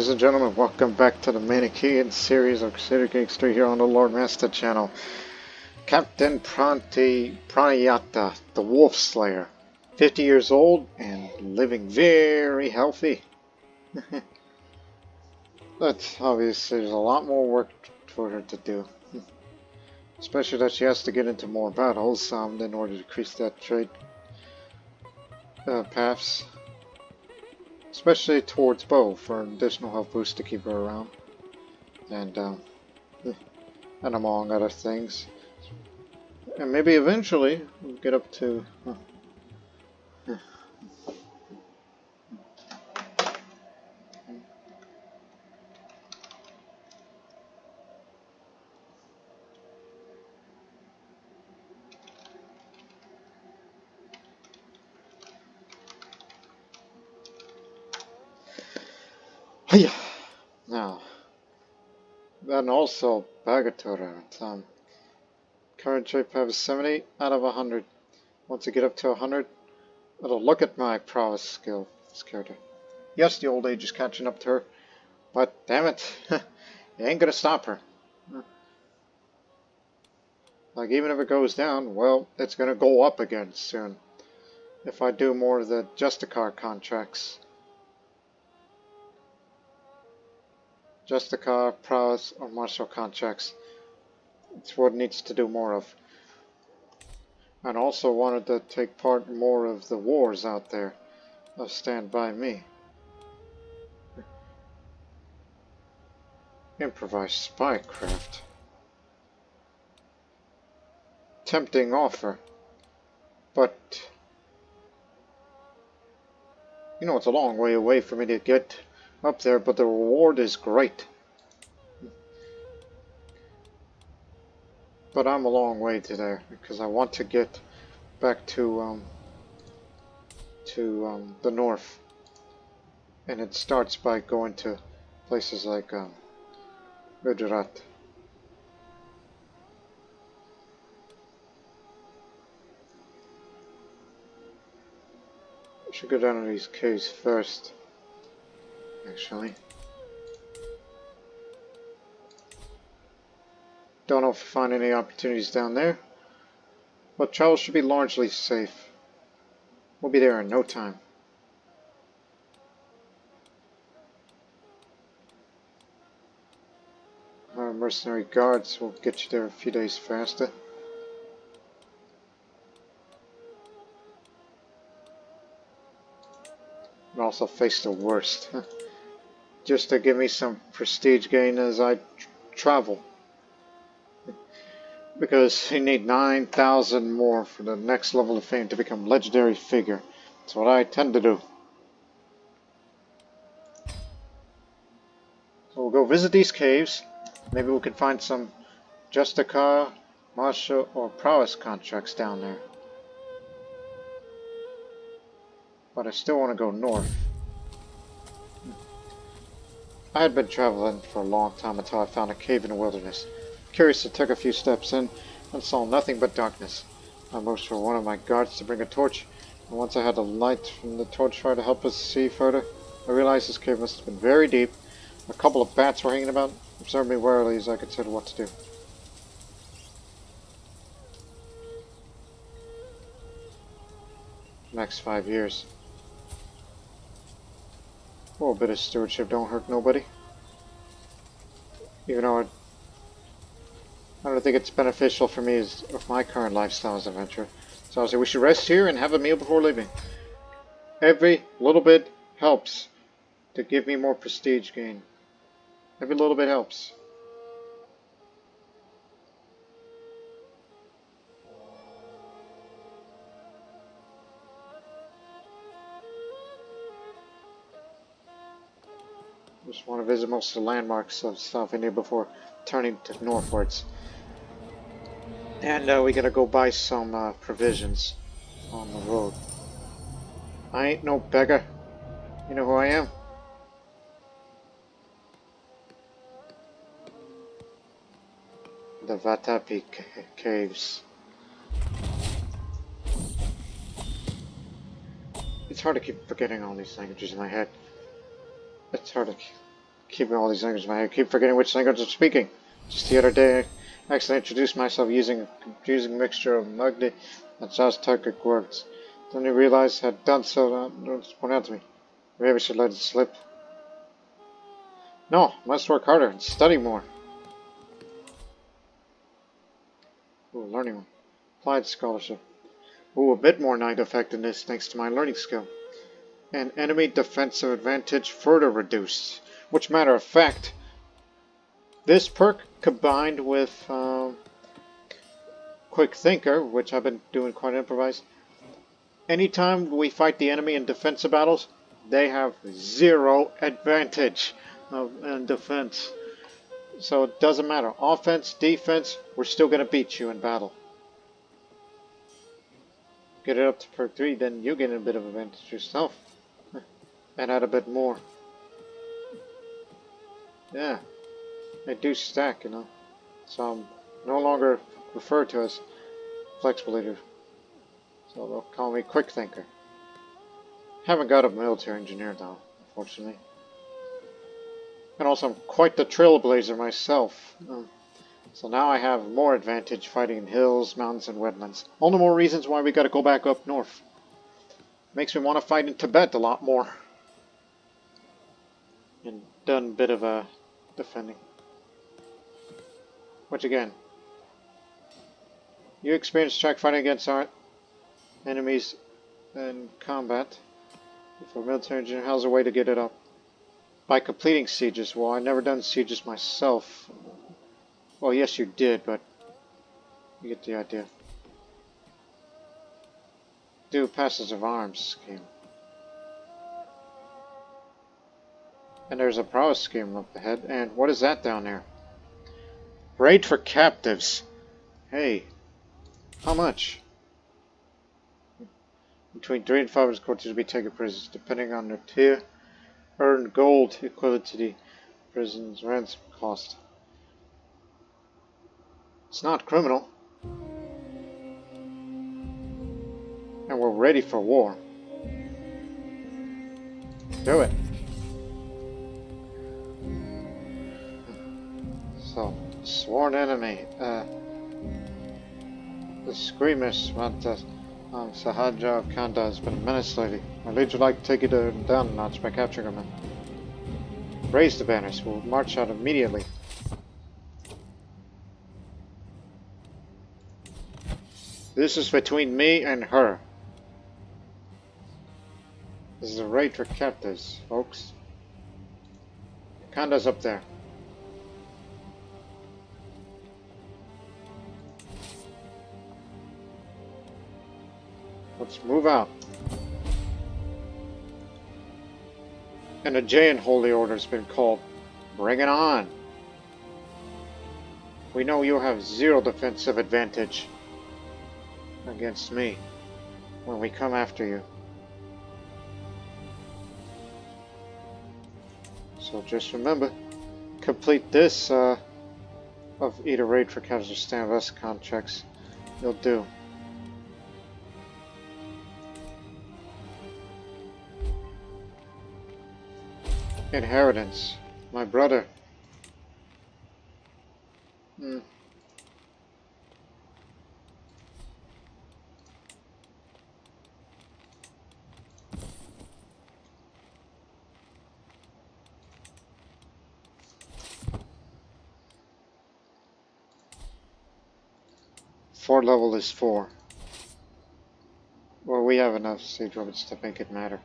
ladies and gentlemen, welcome back to the Manicheans series of Crusader Gangster here on the Lord Master channel. Captain Praniyata, the Wolf Slayer, 50 years old and living very healthy. But obviously there's a lot more work for her to do. Especially that she has to get into more battles in order to increase that trade paths. Especially towards Bow for an additional health boost to keep her around. And among other things. And maybe eventually we'll get up to... Now, then also Bagatora. Current trade path is 70 out of 100. Once I get up to 100, it'll look at my prowess skill. Character. Yes, the old age is catching up to her, but damn it, it ain't gonna stop her. Like, even if it goes down, well, it's gonna go up again soon. If I do more of the Justicar contracts. Justicar, prowess, or martial contracts. It's what it needs to do more of. And also wanted to take part in more of the wars out there. Stand by me. Improvised spycraft. Tempting offer. But you know, it's a long way away for me to get up there, but the reward is great. But I'm a long way to there because I want to get back to the north, and it starts by going to places like Gujarat. I should go down to these caves first, actually. Don't know if I find any opportunities down there, but travel should be largely safe. We'll be there in no time. Our mercenary guards will get you there a few days faster. And also face the worst. Just to give me some prestige gain as I travel. Because you need 9,000 more for the next level of fame to become legendary figure. That's what I tend to do. So we'll go visit these caves. Maybe we can find some Justicar, martial, or prowess contracts down there. But I still want to go north. I had been traveling for a long time until I found a cave in the wilderness. Curious, I took a few steps in and saw nothing but darkness. I motioned for one of my guards to bring a torch, and once I had the light from the torchfire to help us see further, I realized this cave must have been very deep. A couple of bats were hanging about, observing me warily as I considered what to do. Next 5 years. A little bit of stewardship don't hurt nobody. Even though I don't think it's beneficial for me as of my current lifestyle as an adventurer. So I say we should rest here and have a meal before leaving. Every little bit helps to give me more prestige gain. Every little bit helps. Just want to visit most of the landmarks of South India before turning to northwards. And we gotta go buy some provisions on the road. I ain't no beggar. You know who I am? The Vatapi caves. It's hard to keep forgetting all these languages in my head. It's hard to keeping all these languages in my head. I keep forgetting which language I'm speaking. Just the other day, I accidentally introduced myself using a confusing mixture of Magdi and Turkic words. Then I realized I had done so. Don't point out to me. Maybe I should let it slip. No, must work harder and study more. Ooh, learning one. Applied scholarship. Ooh, a bit more night effectiveness thanks to my learning skill. And enemy defensive advantage further reduced. Which, matter of fact, this perk combined with Quick Thinker, which I've been doing quite improvised. Anytime we fight the enemy in defensive battles, they have 0 advantage in defense. So it doesn't matter. Offense, defense, we're still going to beat you in battle. Get it up to perk 3, then you get a bit of advantage yourself. And add a bit more. Yeah, they do stack, you know. So I'm no longer referred to as flexible leader. So they'll call me Quick Thinker. Haven't got a military engineer though, unfortunately. And also I'm quite the trailblazer myself. So now I have more advantage fighting in hills, mountains, and wetlands. All the more reasons why we gotta go back up north. Makes me want to fight in Tibet a lot more. And done a bit of defending. Which again, you experience track fighting against our enemies in combat. For military engineer, how's a way to get it up? By completing sieges. Well, I've never done sieges myself. Well, yes you did, but you get the idea. Do passes of arms scheme. And there's a prowess scheme up ahead. And what is that down there? Raid for captives. Hey, how much? Between 3 and 5 courtiers will be taken prisoners, depending on their tier. Earn gold equivalent to the prison's ransom cost. It's not criminal. And we're ready for war. Do it. So, sworn enemy. The Screamers want us. Sahaja of Kanda has been a menace lately. My leader would like to take it down a notch by capturing him. Raise the banners. We'll march out immediately. This is between me and her. This is a raid for captives, folks. Kanda's up there. Let's move out. And a Jayan Holy Order has been called. Bring it on. We know you have 0 defensive advantage against me when we come after you. So just remember, complete this of either raid for captures or stand us contracts. You'll do. Inheritance. My brother. Fort level is 4. Well, we have enough siege robots to make it matter.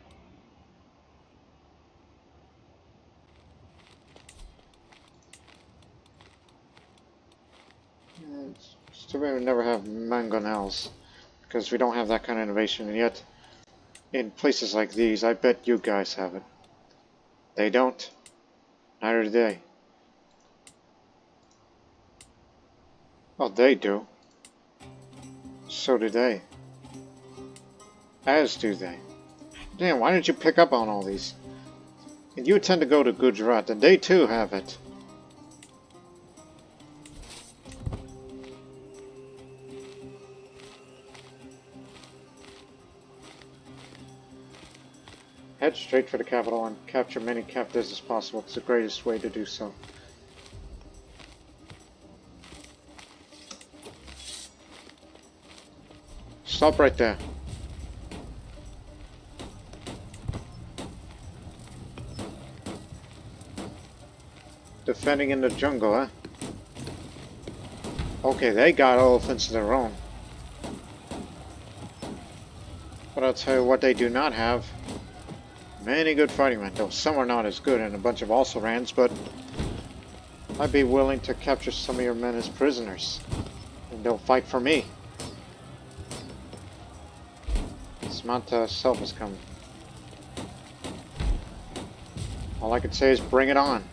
Still, we never have mangonels because we don't have that kind of innovation, and yet in places like these, I bet you guys have it. They don't. Neither do they. Oh, they do. So do they. As do they. Damn, why didn't you pick up on all these? And you tend to go to Gujarat, and they too have it. Head straight for the capital and capture many captives as possible. It's the greatest way to do so. Stop right there. Defending in the jungle, huh? Okay, they got elephants of their own. But I'll tell you what they do not have. Many good fighting men, though some are not as good, and a bunch of also-rans, but I'd be willing to capture some of your men as prisoners. And they'll fight for me. Samantha herself is coming. All I can say is bring it on.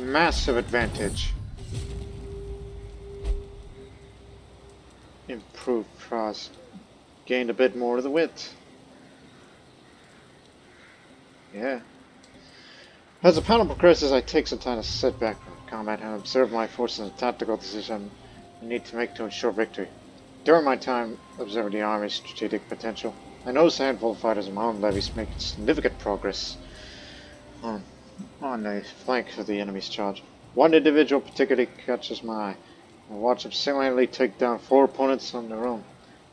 Massive advantage. Improved pros. Gained a bit more of the wit. Yeah. As the panel progresses, I take some time to sit back from combat and observe my forces and tactical decisions I need to make to ensure victory. During my time observing the Army's strategic potential, I noticed a handful of fighters in my own levies making significant progress on the flank of the enemy's charge. One individual particularly catches my eye. I watch him single-handedly take down 4 opponents on their own.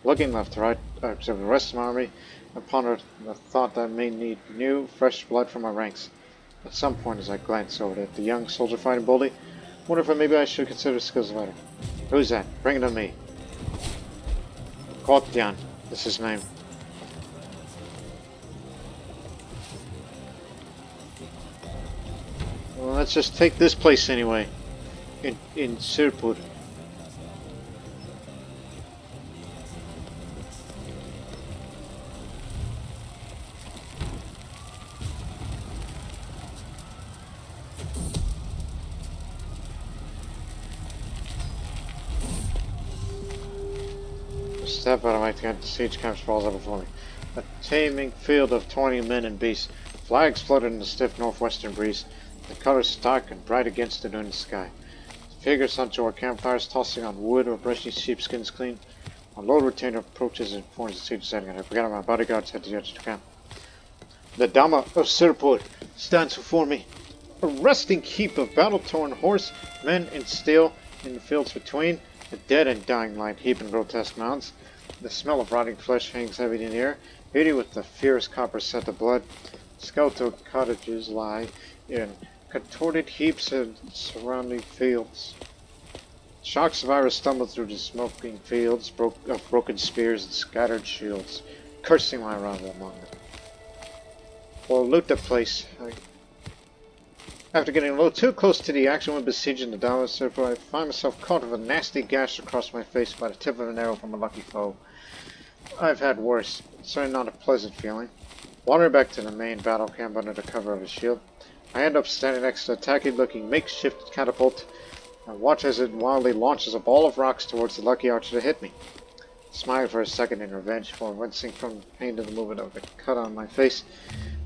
Looking left to right, I observe the rest of my army and ponder the thought that I may need new, fresh blood from my ranks. At some point as I glance over at the young soldier fighting boldly, wonder if maybe I should consider skills fighter. Who's that? Bring it to me. Courtiers, is his name. Well, let's just take this place anyway. In Sirpur. Step out of my tent, the siege camp sprawls up before me. A teeming field of 20 men and beasts. Flags floated in the stiff northwestern breeze. The colors stark and bright against the noon sky. Figures hunt toward campfires, tossing on wood or brushing sheepskins clean. A low retainer approaches and informs the siege setting, and I forget my bodyguards head to the edge of the camp. The Dama of Sirpur stands before me. A resting heap of battle-torn horse, men in steel in the fields between, the dead and dying lie heap in grotesque mounds. The smell of rotting flesh hangs heavy in the air, beauty with the fierce copper scent of blood. Skeletal cottages lie in contorted heaps in surrounding fields. Shock survivors stumble through the smoking fields of broken spears and scattered shields, cursing my arrival among them. We'll loot the place. After getting a little too close to the action when besieging the Dama Surfer, I find myself caught with a nasty gash across my face by the tip of an arrow from a lucky foe. I've had worse. It's certainly not a pleasant feeling. Wandering back to the main battle camp under the cover of a shield, I end up standing next to a tacky-looking makeshift catapult and watch as it wildly launches a ball of rocks towards the lucky archer to hit me. Smiling for a second in revenge for wincing from pain to the movement of the cut on my face,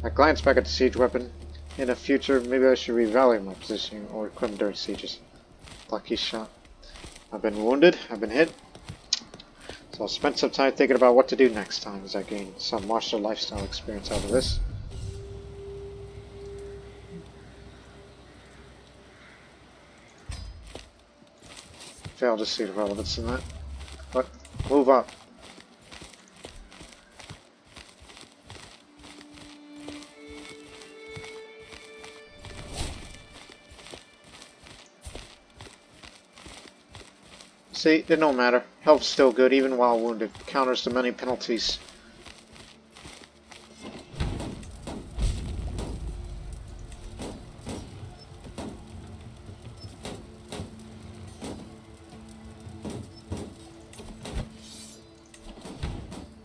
I glance back at the siege weapon. In the future, maybe I should reevaluate my positioning or equipment during sieges. Lucky shot. I've been wounded, I've been hit, so I'll spend some time thinking about what to do next time as I gain some martial lifestyle experience out of this. Fail to see the relevance in that. But, move up. See, it don't matter. Health's still good even while wounded. Counters the many penalties.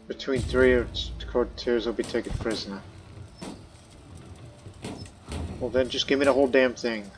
Between 3 of the Courtiers will be taken prisoner. Well then, just give me the whole damn thing.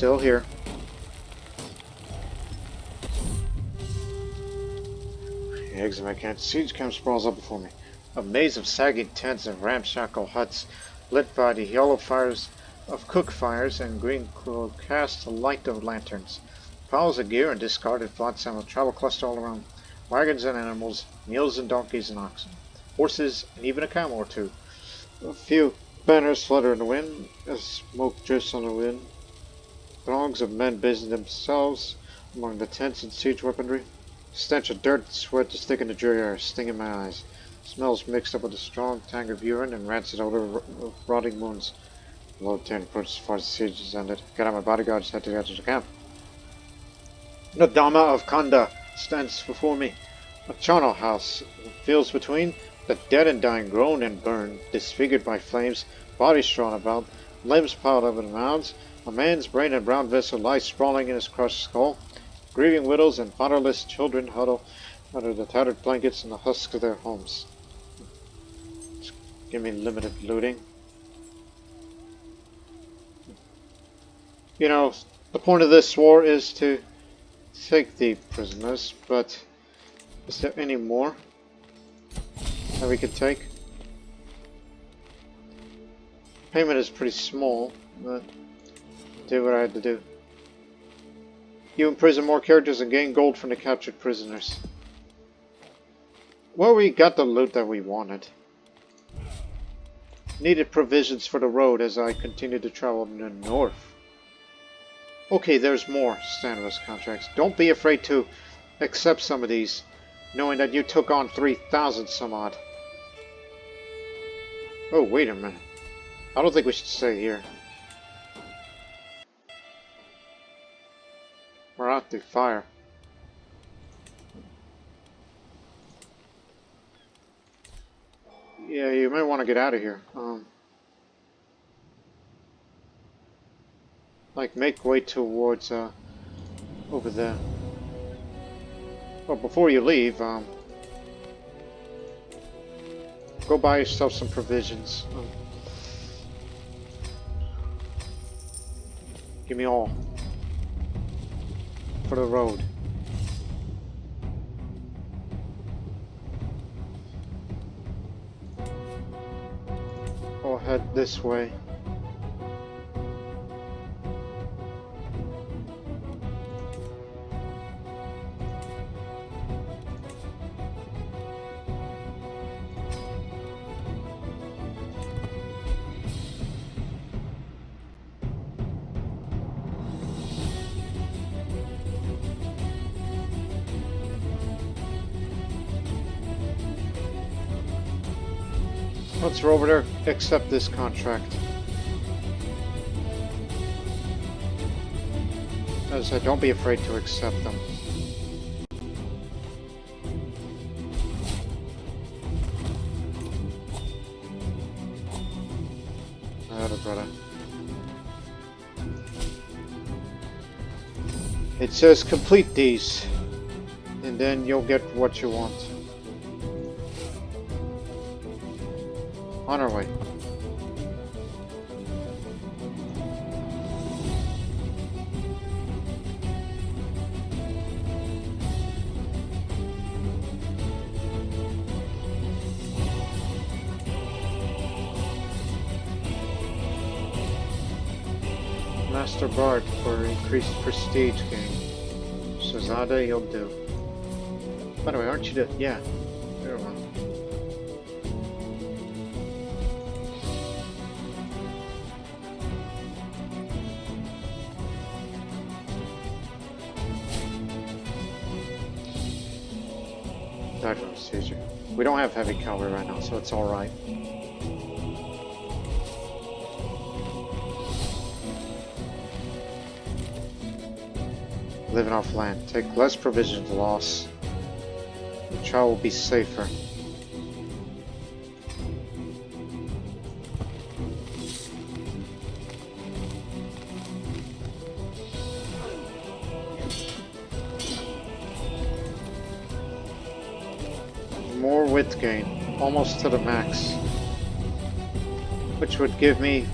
still here. The eggs of my cat siege camp sprawls up before me. A maze of sagging tents and ramshackle huts, lit by the yellow fires of cook fires and green glow cast the light of lanterns. Piles of gear and discarded flotsam and travel cluster all around. Wagons and animals, mules and donkeys and oxen, horses and even a camel or two. A few banners flutter in the wind as smoke drifts on the wind. Throngs of men busy themselves among the tents and siege weaponry. Stench of dirt and sweat is thick in the dreary air, stinging my eyes. Smells mixed up with a strong tang of urine and rancid odor of rotting wounds. The Lord Lieutenant approached as far as the siege is ended. Get out my bodyguards, head to the edge of the camp. The Dama of Kanda stands before me. A charnel house, fields between, the dead and dying groan and burn, disfigured by flames, bodies strewn about, limbs piled up in mounds. A man's brain and brown vessel lies sprawling in his crushed skull. Grieving widows and fatherless children huddle under the tattered blankets and the husks of their homes. Just give me limited looting. You know, the point of this war is to take the prisoners, but is there any more that we could take? Payment is pretty small, but do what I had to do. You imprison more characters and gain gold from the captured prisoners. Well, we got the loot that we wanted. Needed provisions for the road as I continued to travel in the north. Okay, there's more standards contracts. Don't be afraid to accept some of these, knowing that you took on 3,000 some odd. Oh, wait a minute. I don't think we should stay here. We're out the fire. Yeah, you may want to get out of here. Like, make way towards, over there. Well, before you leave, go buy yourself some provisions. Give me all. For the road. I'll head this way. Once we're over there, accept this contract. As I said, don't be afraid to accept them. Brother. It says complete these, and then you'll get what you want. On our way. Master Bard for increased prestige gain. Shazada, you'll do. By the way, aren't you the... Yeah. Never mind. We don't have heavy cavalry right now, so it's alright. Living off land. Take less provisions loss. The travel will be safer. More width gain, almost to the max, which would give me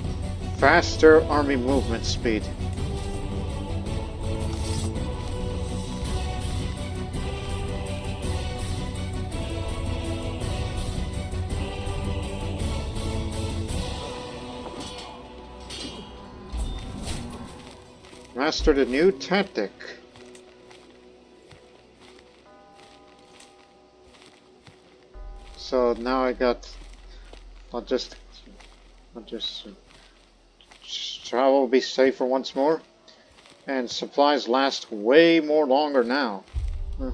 faster army movement speed. Mastered a new tactic. So now I'll just travel will be safer once more. And supplies last way more longer now. Huh.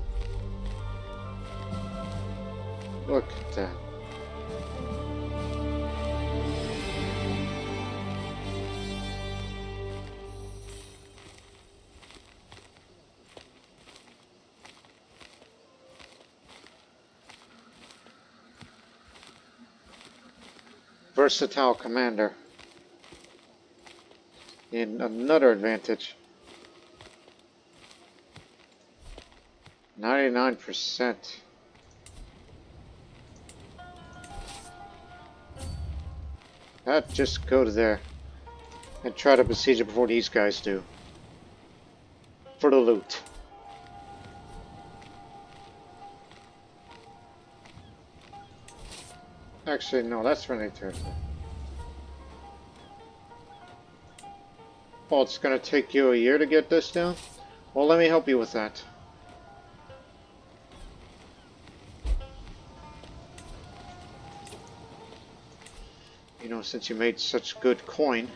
Look at that. Versatile commander. In another advantage. 99%. That just go to there and try to besiege it before these guys do. For the loot. Actually, no, that's friendly territory. Oh, it's gonna take you a year to get this down? Well, let me help you with that. You know, since you made such good coin.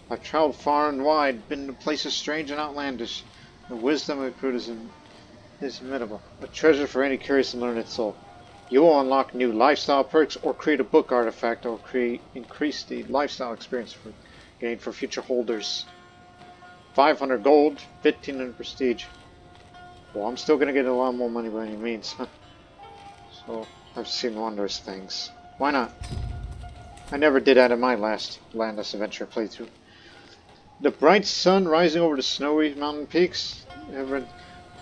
I've traveled far and wide, been to places strange and outlandish. The wisdom of recruit is inimitable. A treasure for any curious and learned soul. You will unlock new lifestyle perks or create a book artifact that will increase the lifestyle experience gained for future holders. 500 gold, 1500 prestige. Well, I'm still going to get a lot more money by any means. So, I've seen wondrous things. Why not? I never did that in my last Landless Adventure playthrough. The bright sun rising over the snowy mountain peaks, ever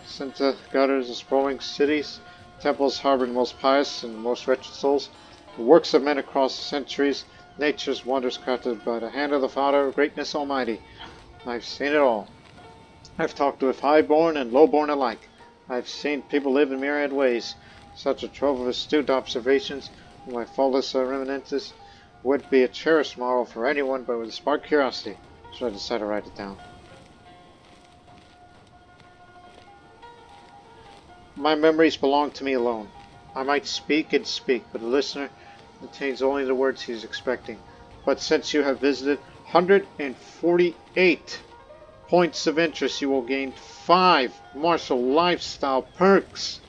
sent the gutters of sprawling cities, temples harboring the most pious and the most wretched souls, the works of men across the centuries, nature's wonders crafted by the hand of the Father of Greatness Almighty. I've seen it all. I've talked with highborn and lowborn alike. I've seen people live in myriad ways. Such a trove of astute observations of my faultless reminiscences would be a cherished model for anyone but with a spark of curiosity, so I decided to write it down. My memories belong to me alone. I might speak and speak, but the listener contains only the words he is expecting. But since you have visited 148 points of interest, you will gain 5 martial lifestyle perks.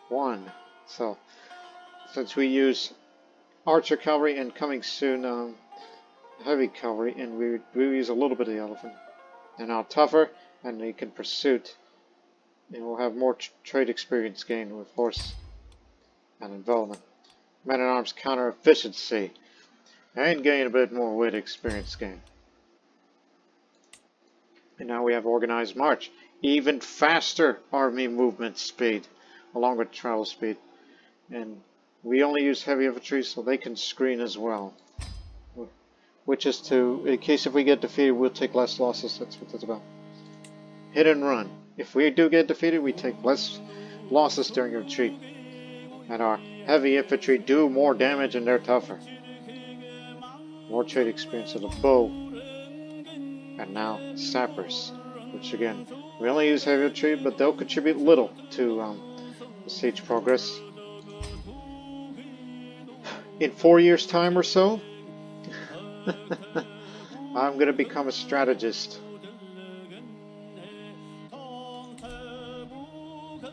One. So, since we use Archer Cavalry and coming soon, Heavy Cavalry, and we use a little bit of the Elephant. They're now tougher, and they can pursuit. And we'll have more trade experience gain with horse and development. Men-at-Arms counter efficiency, and gain a bit more wit experience gain. And now we have Organized March, even faster army movement speed, along with travel speed. And we only use heavy infantry, so they can screen as well. Which is to, in case if we get defeated, we'll take less losses. That's what that's about. Hit and run. If we do get defeated, we take less losses during a retreat. And our heavy infantry do more damage and they're tougher. More trade experience of the bow. And now sappers. Which again, we only use heavy infantry, but they'll contribute little to the siege progress. In 4 years' time or so, I'm going to become a strategist.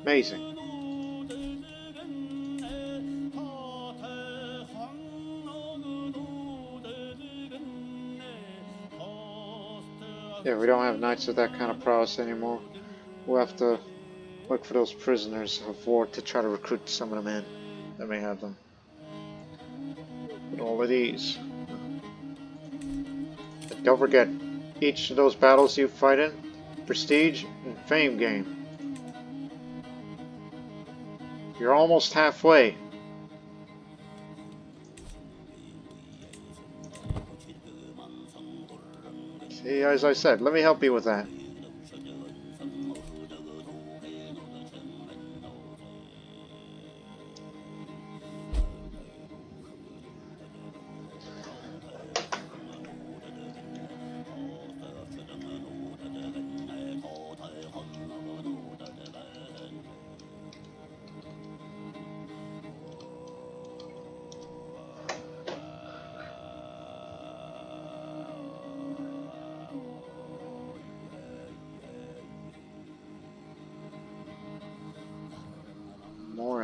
Amazing. Yeah, we don't have knights with that kind of prowess anymore. We'll have to look for those prisoners of war to try to recruit some of them in that may have them. But all of these. But don't forget, each of those battles you fight in, prestige and fame gain. You're almost halfway. See, as I said, let me help you with that.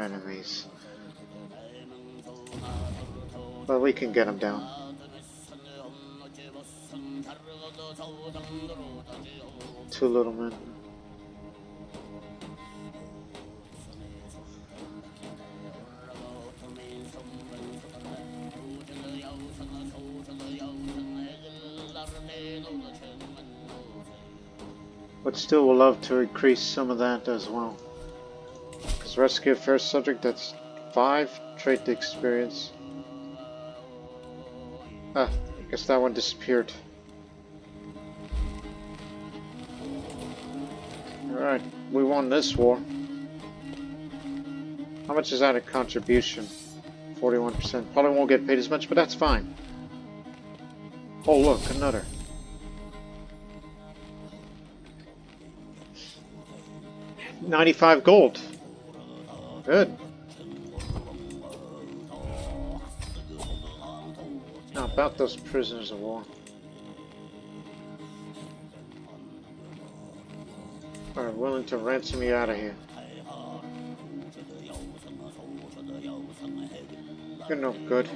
enemies. But we can get them down. Two little men. But still would love to increase some of that as well. Because rescue a first subject, that's 5. Trait the experience. Ah, I guess that one disappeared. Alright, we won this war. How much is that a contribution? 41%. Probably won't get paid as much, but that's fine. Oh look, another. $95 gold. Good. Now about those prisoners of war. Are willing to ransom you out of here. You're no good.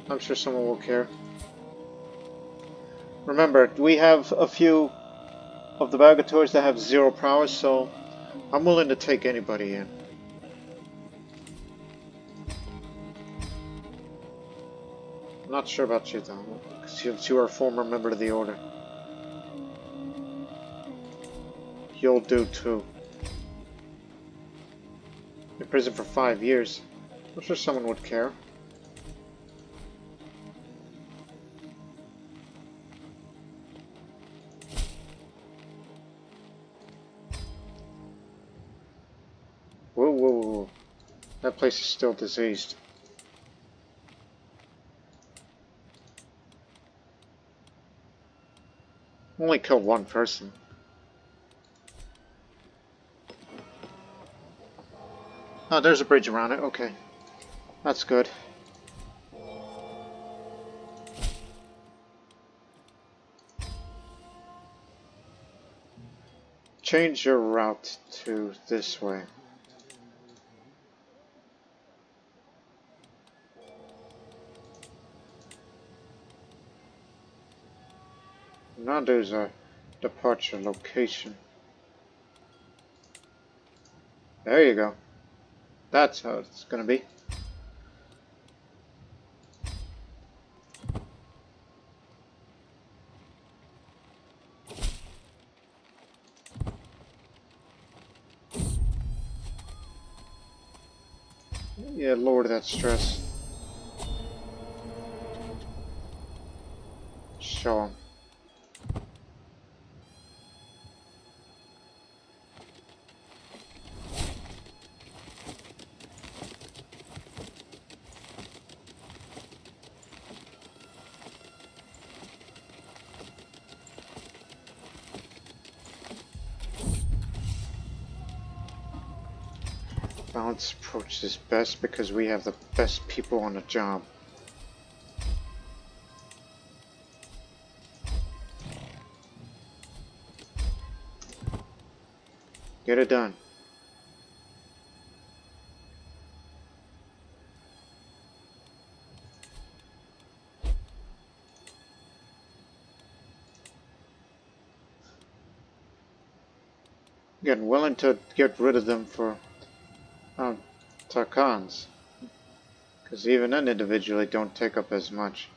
I'm sure someone will care. Remember, we have a few of the Bagators that have 0 prowess, so I'm willing to take anybody in. I'm not sure about you though, because you are a former member of the Order. You'll do too. In prison for 5 years. I'm sure someone would care. Whoa, whoa, whoa. That place is still diseased. Only killed 1 person. Oh, there's a bridge around it. Okay. That's good. Change your route to this way. Now there's a departure location. There you go. That's how it's gonna be. Yeah, lower that stress. Show 'em. Balanced approach is best because we have the best people on the job. Get it done. Getting willing to get rid of them for Tarkans. Because even then individually don't take up as much.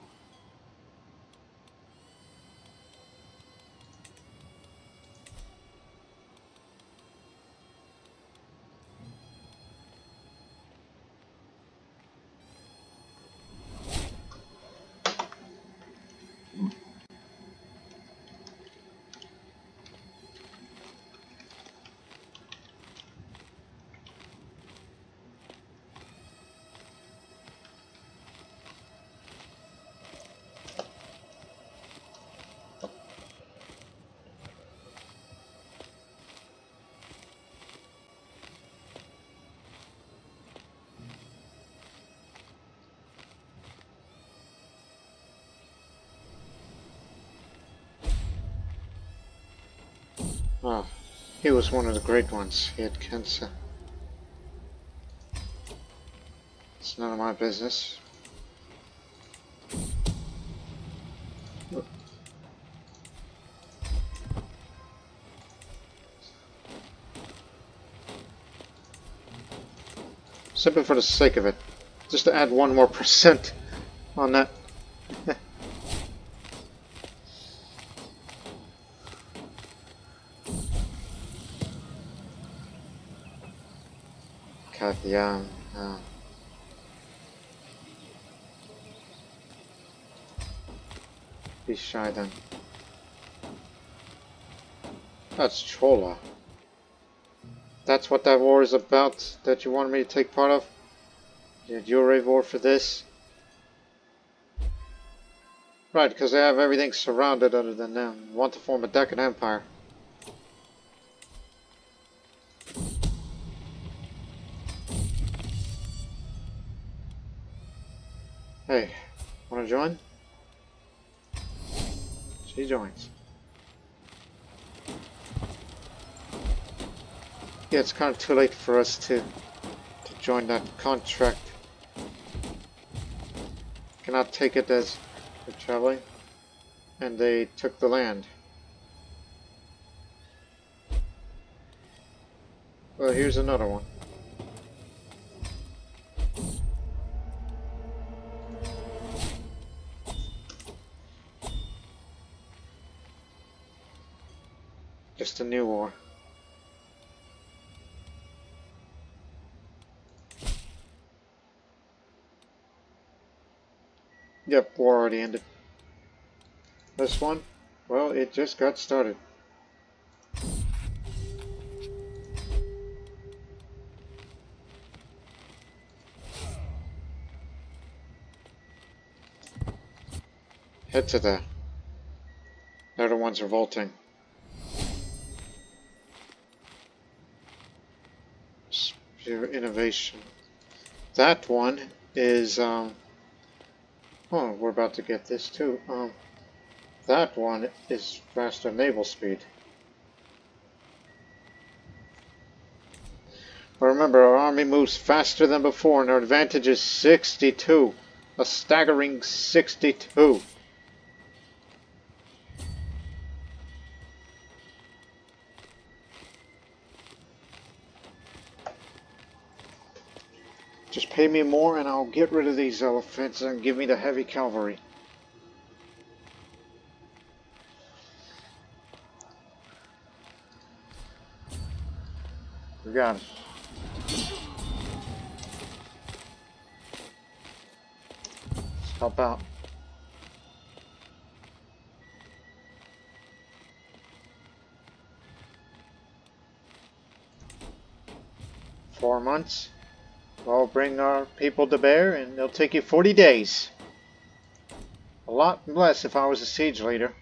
Ah, He was one of the great ones. He had cancer. It's none of my business. Simply for the sake of it. Just to add 1 more % on that. God, yeah. Be shy then. That's Chola. That's what that war is about that you wanted me to take part of? You had your war for this? Right, because they have everything surrounded other than them. Want to form a Deccan Empire. Hey, wanna join? She joins. Yeah, it's kind of too late for us to join that contract. Cannot take it as we're traveling. And they took the land. Well, here's another one. Just a new war. Yep, war already ended. This one, well, it just got started. Head to there. They're the ones revolting. Pure innovation. That one is, oh, we're about to get this too. That one is faster naval speed. But remember, our army moves faster than before, and our advantage is 62. A staggering 62. Just pay me more and I'll get rid of these elephants and give me the heavy cavalry. We got it. Let's help out. Four months. Well, bring our people to bear and it'll take you 40 days. A lot less if I was a siege leader.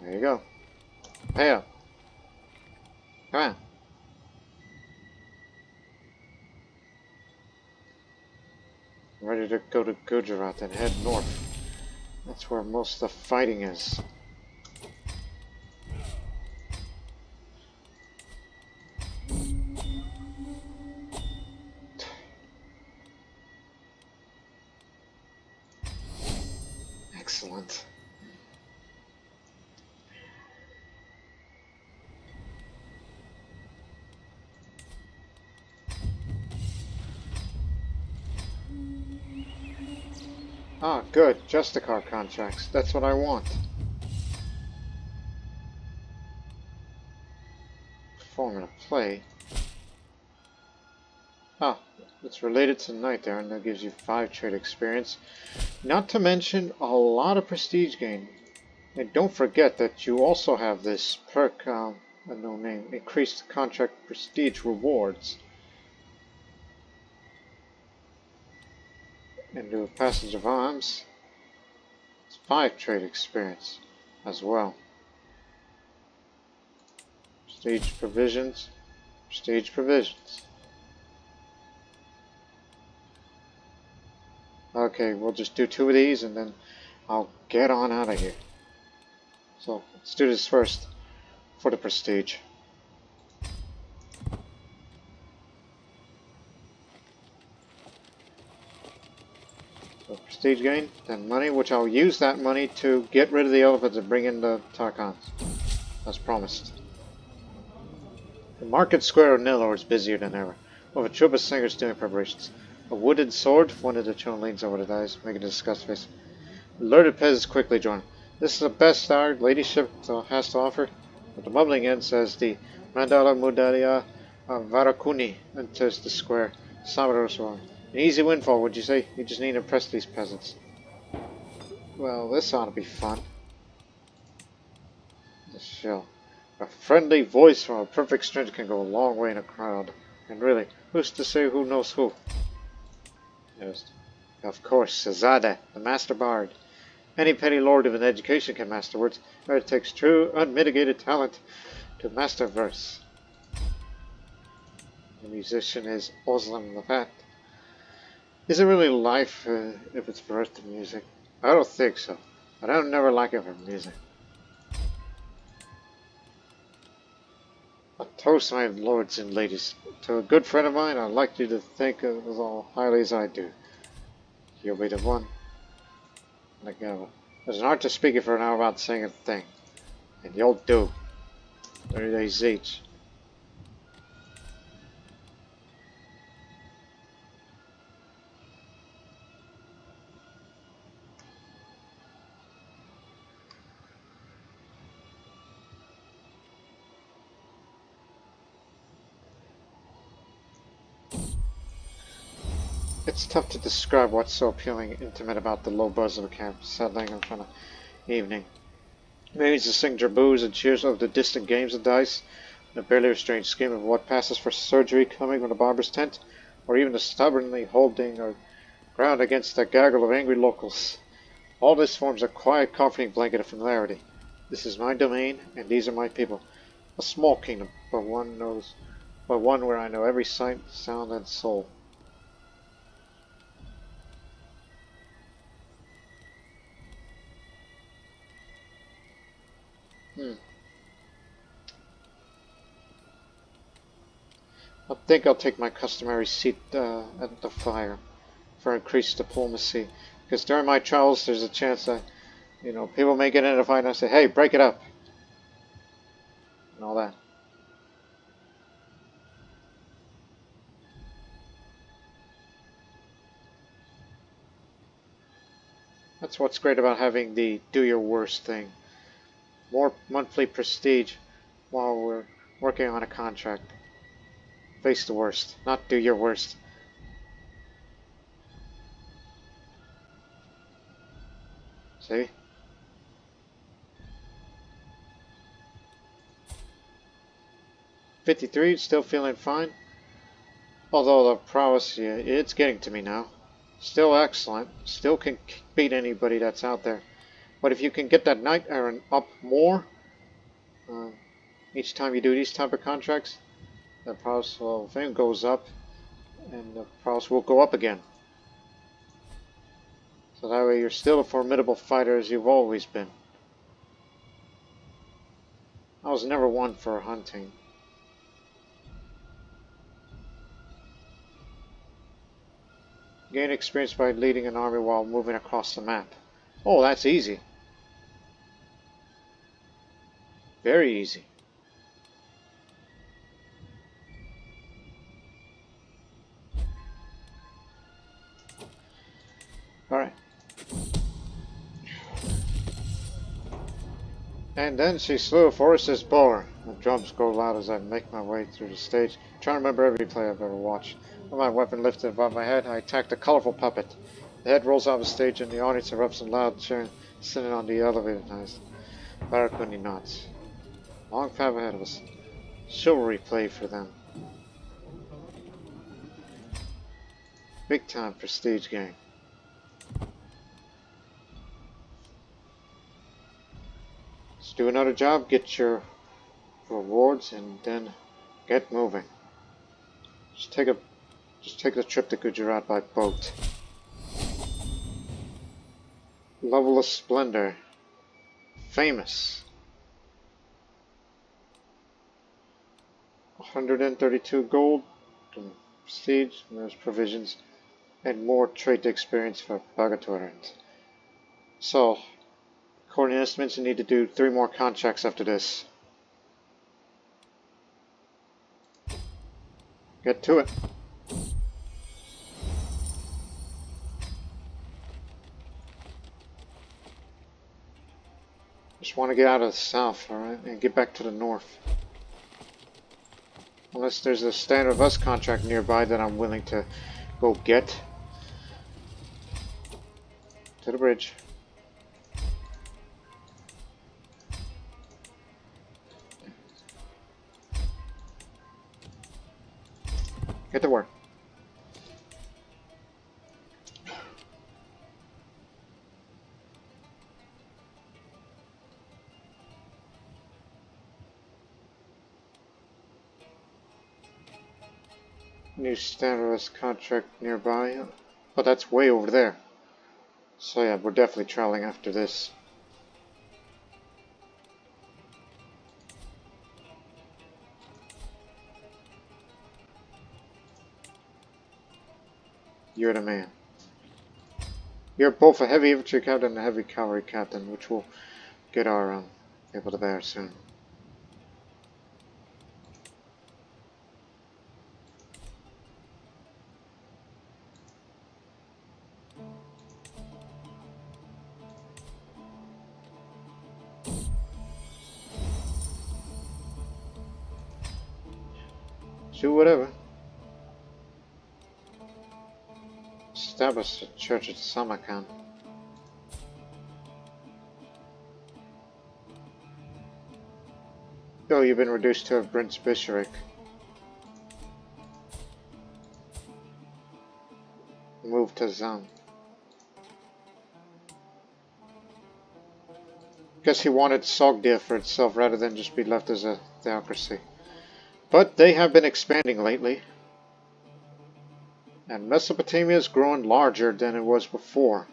There you go. Pay up. Come on. Ready to go to Gujarat and head north. That's where most of the fighting is. Excellent. Ah, good. Justicar contracts. That's what I want. Forming a play. Ah, it's related to Knight there, and that gives you 5 trade experience. Not to mention a lot of prestige gain. And don't forget that you also have this perk, no name, increased contract prestige rewards. And do a passage of arms. It's 5 trade experience as well. Prestige provisions. Prestige provisions. Okay, we'll just do 2 of these and then I'll get on out of here. So let's do this first for the prestige. So prestige gain, then money, which I'll use that money to get rid of the elephants and bring in the Tarkans, as promised. The market square of Nilor is busier than ever, with a troop of singers doing preparations. A wooded sword, one of the children leans over the dice, making a disgust face. The alerted peasants quickly join. This is the best our ladyship has to offer. But the mumbling end says the Mandala Mudalia Varakuni enters the square. Samaroswar. An easy windfall, would you say? You just need to impress these peasants. Well, this ought to be fun. The show. A friendly voice from a perfect stranger can go a long way in a crowd. And really, who's to say who knows who? Yes. Of course, Zade, the master bard. Any petty lord of an education can master words, but it takes true, unmitigated talent to master verse. The musician is Oslam the Fat. Is it really life if it's verse to music? I don't think so, but I don't never like it for music. A toast, my lords and ladies. To a good friend of mine, I'd like you to think of as all highly as I do. You'll be the one. Navigable. There's an art to speaking for an hour without saying a thing. And you'll do. 30 days each. It's tough to describe what's so appealing and intimate about the low buzz of a camp, settling in front of evening. Maybe it's the signature boos and cheers of the distant games of dice, the barely restrained scream of what passes for surgery coming from a barber's tent, or even the stubbornly holding or ground against the gaggle of angry locals. All this forms a quiet, comforting blanket of familiarity. This is my domain, and these are my people. A small kingdom, but one where I know every sight, sound, and soul. I think I'll take my customary seat at the fire for increased diplomacy. Because during my travels, there's a chance that, people may get in a fight and I say, hey, break it up. And all that. That's what's great about having the do your worst thing. More monthly prestige while we're working on a contract. Face the worst, not do your worst. See? '53, still feeling fine. Although the prowess, yeah, it's getting to me now. Still excellent. Still can beat anybody that's out there. But if you can get that knight errant up more, each time you do these type of contracts, the prowess thing goes up, and the prowess will go up again. So that way you're still a formidable fighter as you've always been. I was never one for hunting. Gain experience by leading an army while moving across the map. Oh, that's easy. Very easy. Alright. And then she slew a forest's boar. The drums go loud as I make my way through the stage, trying to remember every play I've ever watched. With my weapon lifted above my head, I attacked a colorful puppet. The head rolls off the stage and the audience erupts in loud cheering, sitting on the elevated nice. Barakuni nods. Long path ahead of us. Chivalry play for them. Big time prestige game. Just do another job, get your rewards, and then get moving. Just take the trip to Gujarat by boat. Level of Splendor. Famous. 132 gold. And prestige. And there's provisions. And more trait experience for Bagatorians. So, according to estimates, you need to do 3 more contracts after this. Get to it. Just want to get out of the south, alright, and get back to the north. Unless there's a Standard of Us contract nearby that I'm willing to go get. To the bridge. Get to work. New Standardless contract nearby. But that's way over there. So yeah, we're definitely traveling after this. You're the man. You're both a heavy infantry captain and a heavy cavalry captain, which will get our able to bear soon. Do whatever. Establish a church at Samarkand. Oh, you've been reduced to a Prince Bishopric. Move to Zam. Guess he wanted Sogdia for itself rather than just be left as a theocracy. But they have been expanding lately. And Mesopotamia is growing larger than it was before.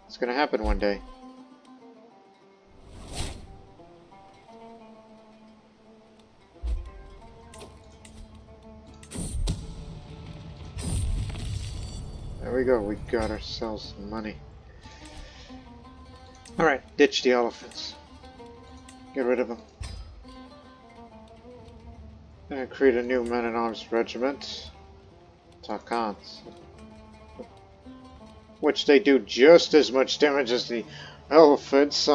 It's gonna happen one day. There we go, we got ourselves some money. Alright, ditch the elephants. Get rid of them. And create a new men-at-arms regiment. Takans. Which they do just as much damage as the elephants,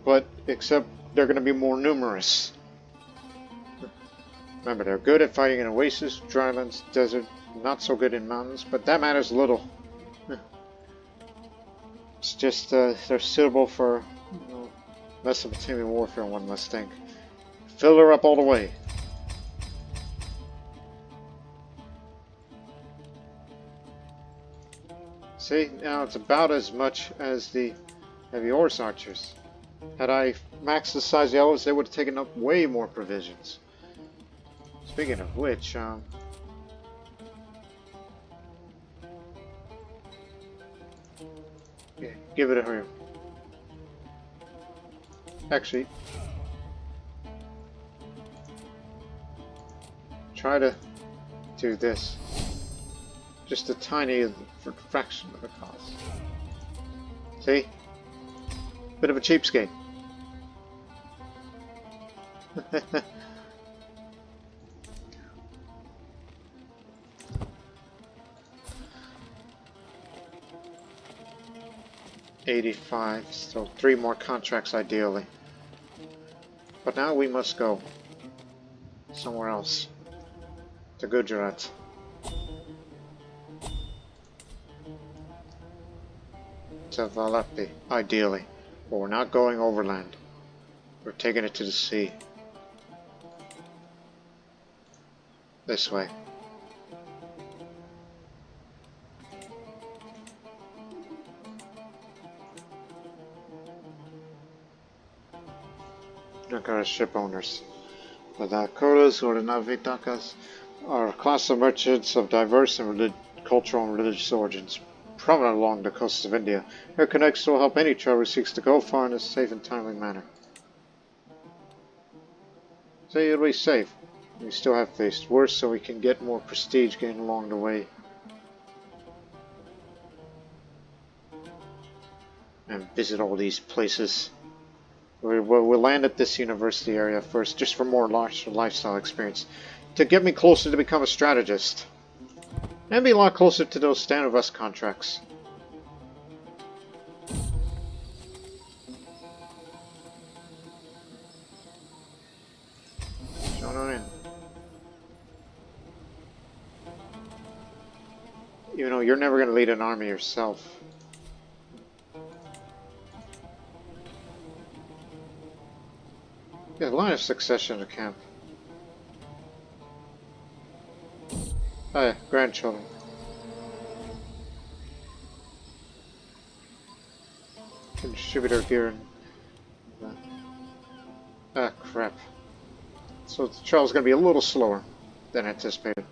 but except they're going to be more numerous. Remember, they're good at fighting in oasis, drylands, desert, not so good in mountains, but that matters little. It's just they're suitable for Mesopotamian warfare, one must think. Fill her up all the way. See, now it's about as much as the heavy horse archers. Had I maxed the size of the elves, they would have taken up way more provisions. Speaking of which, yeah, give it a hurry. Actually, try to do this. Just a tiny fraction of the cost. See? Bit of a cheapskate. $85, so 3 more contracts ideally. But now we must go somewhere else. To Gujarat. To Valepi, ideally. But we're not going overland. We're taking it to the sea. This way. Navitaka as ship owners. The Dakotas, or the Navitakas, are a class of merchants of diverse and cultural and religious origins, prominent along the coasts of India. Their connections will help any traveler who seeks to go far in a safe and timely manner. So you'll be safe. We still have faced worse, so we can get more prestige gained along the way. And visit all these places. We'll land at this university area first, just for more lifestyle experience, to get me closer to become a strategist, and be a lot closer to those Stand With Us contracts. Join on in. You know, you're never going to lead an army yourself. Yeah, line of succession to camp. Oh yeah, grandchildren. Distributor gear and... ah, crap. So the trial's going to be a little slower than anticipated.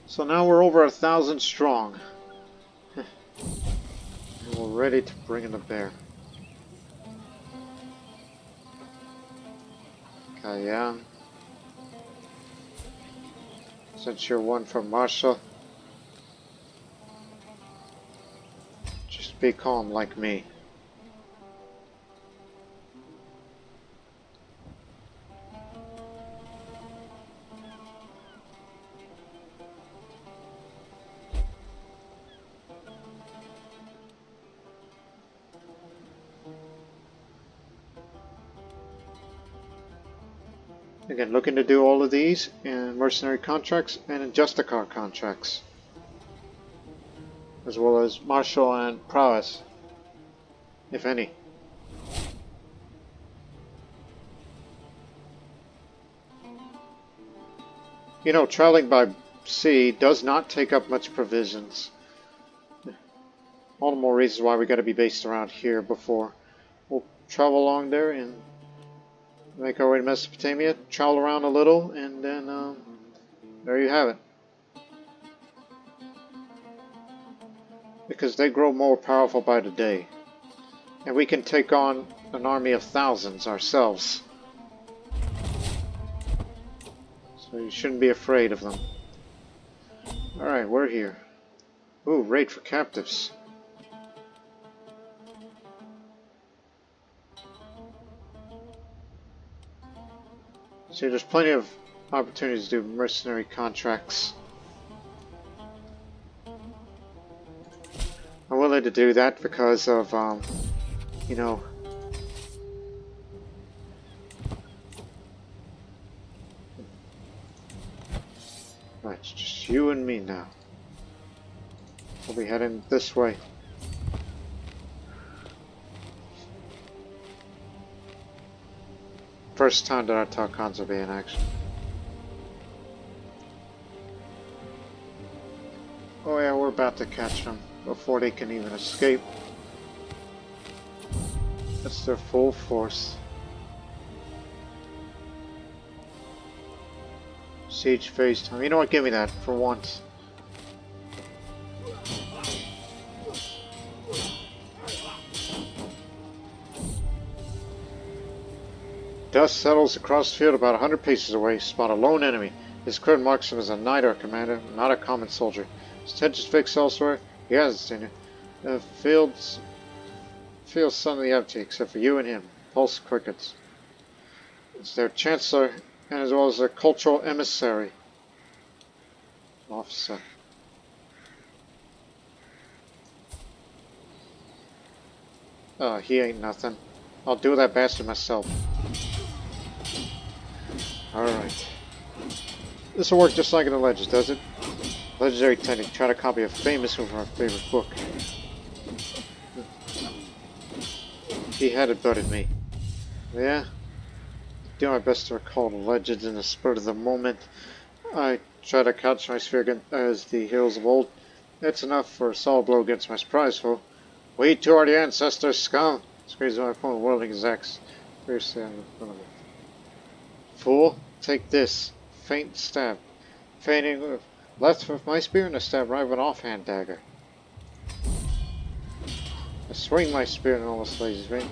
So now we're over 1,000 strong. And we're ready to bring in the bear. Yeah. Since you're one from Marshall, just be calm like me. Again, looking to do all of these in mercenary contracts and in Justicar contracts, as well as martial and prowess, if any. You know, traveling by sea does not take up much provisions. All the more reasons why we got to be based around here before we'll travel along there and make our way to Mesopotamia, travel around a little, and then there you have it. Because they grow more powerful by the day. And we can take on an army of thousands ourselves. So you shouldn't be afraid of them. Alright, we're here. Ooh, raid for captives. See, there's plenty of opportunities to do mercenary contracts. I'm willing to do that because of, you know, right, it's just you and me now. We'll be heading this way. First time that our Tarkans will be in action. Oh yeah, we're about to catch them before they can even escape. That's their full force. Siege phase time. You know what? Give me that for once. Dust settles across the field about 100 paces away. Spot a lone enemy. His current marks him as a knight or commander, not a common soldier. His attention's fixed elsewhere. He hasn't seen you. The field's suddenly empty, except for you and him. Pulse quickens. It's their chancellor, and as well as their cultural emissary. Officer. Oh, he ain't nothing. I'll do that bastard myself. Alright. This'll work just like in the Legends, does it? Legendary technique. Try to copy a famous one from our favorite book. He had it butted me. Yeah? Do my best to recall the legends in the spur of the moment. I try to couch my sphere as the heroes of old. It's enough for a solid blow against my surprise foe. We two are the ancestors, scum! Screams my opponent, whirling his axe fiercely in front of him. Fool, take this. Faint stab. Feigning left with my spear and a stab right with an offhand dagger. I swing my spear and almost lays me.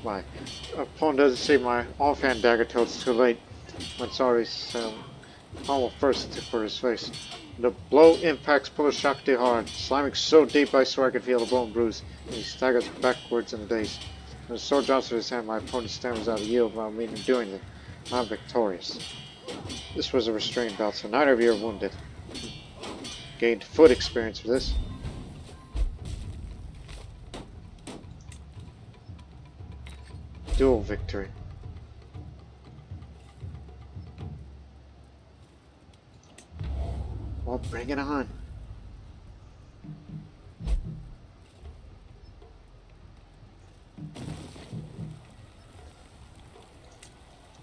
My opponent doesn't see my offhand dagger till it's too late. When it's already almost burst for his face. The blow impacts Puller Shakti hard, slamming so deep I swear I could feel the bone bruise, and he staggers backwards in a daze. When the sword drops from his hand, my opponent stammers out a yield without meaning to do anything. I'm victorious. This was a restrained bout, so neither of you are wounded. Gained foot experience for this. Dual victory. Well, bring it on.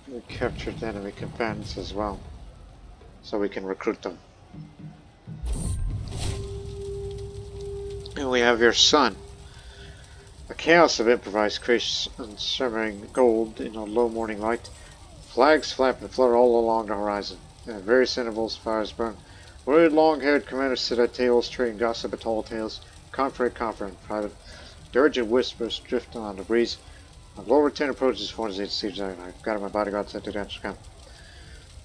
We captured enemy combatants as well, so we can recruit them. And we have your son. A chaos of improvised creation shimmering gold in a low morning light. Flags flap and flutter all along the horizon, and at various intervals fires burn. Worried long-haired commanders sit at tables, trading gossip at tall tales, conference in private. Dirgent whispers drift on the breeze. A low return approaches for his siege. I've got my bodyguard set to dance camp.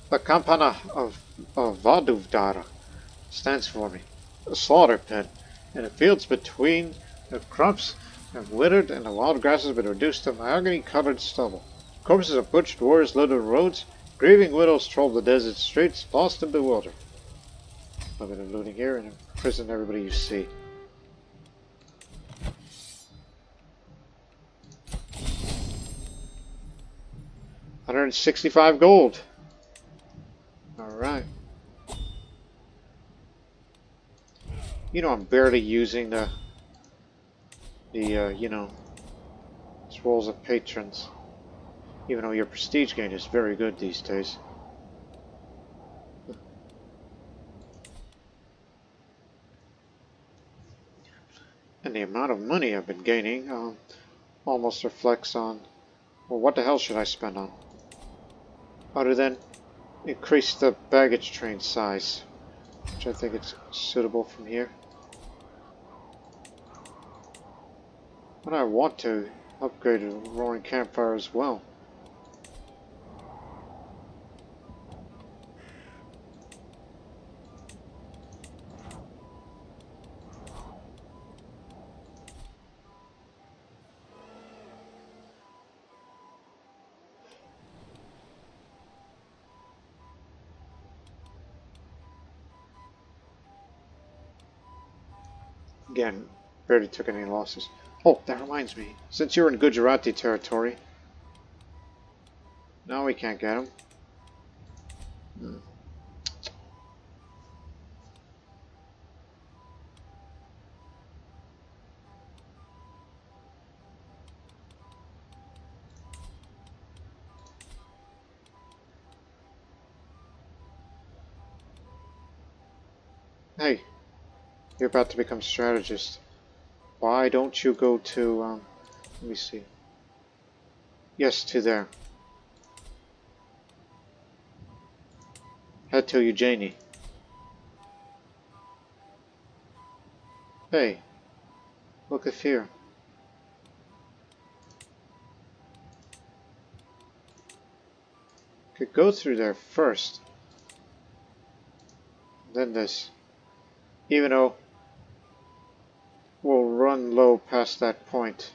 The campana of Vaduvdara stands for me. A slaughter pit, and the fields between the crops have withered and the wild grasses have been reduced to mahogany-colored stubble. Corpses of butchered warriors littered the roads. Grieving widows troll the desert streets, lost and bewildered. I've been looting here and imprison everybody you see. $165 gold. Alright. You know, I'm barely using the scrolls of patrons. Even though your prestige gain is very good these days. And the amount of money I've been gaining almost reflects on, well, what the hell should I spend on? Other than increase the baggage train size, which I think it's suitable from here. But I want to upgrade a roaring campfire as well. Again, barely took any losses. Oh, that reminds me. Since you're in Gujarati territory, now we can't get him. Hey, you're about to become strategist. Why don't you go to, let me see. Yes, to there. Head to Eugenie. Hey, look at here. Could go through there first. Then this. Even though we'll run low past that point.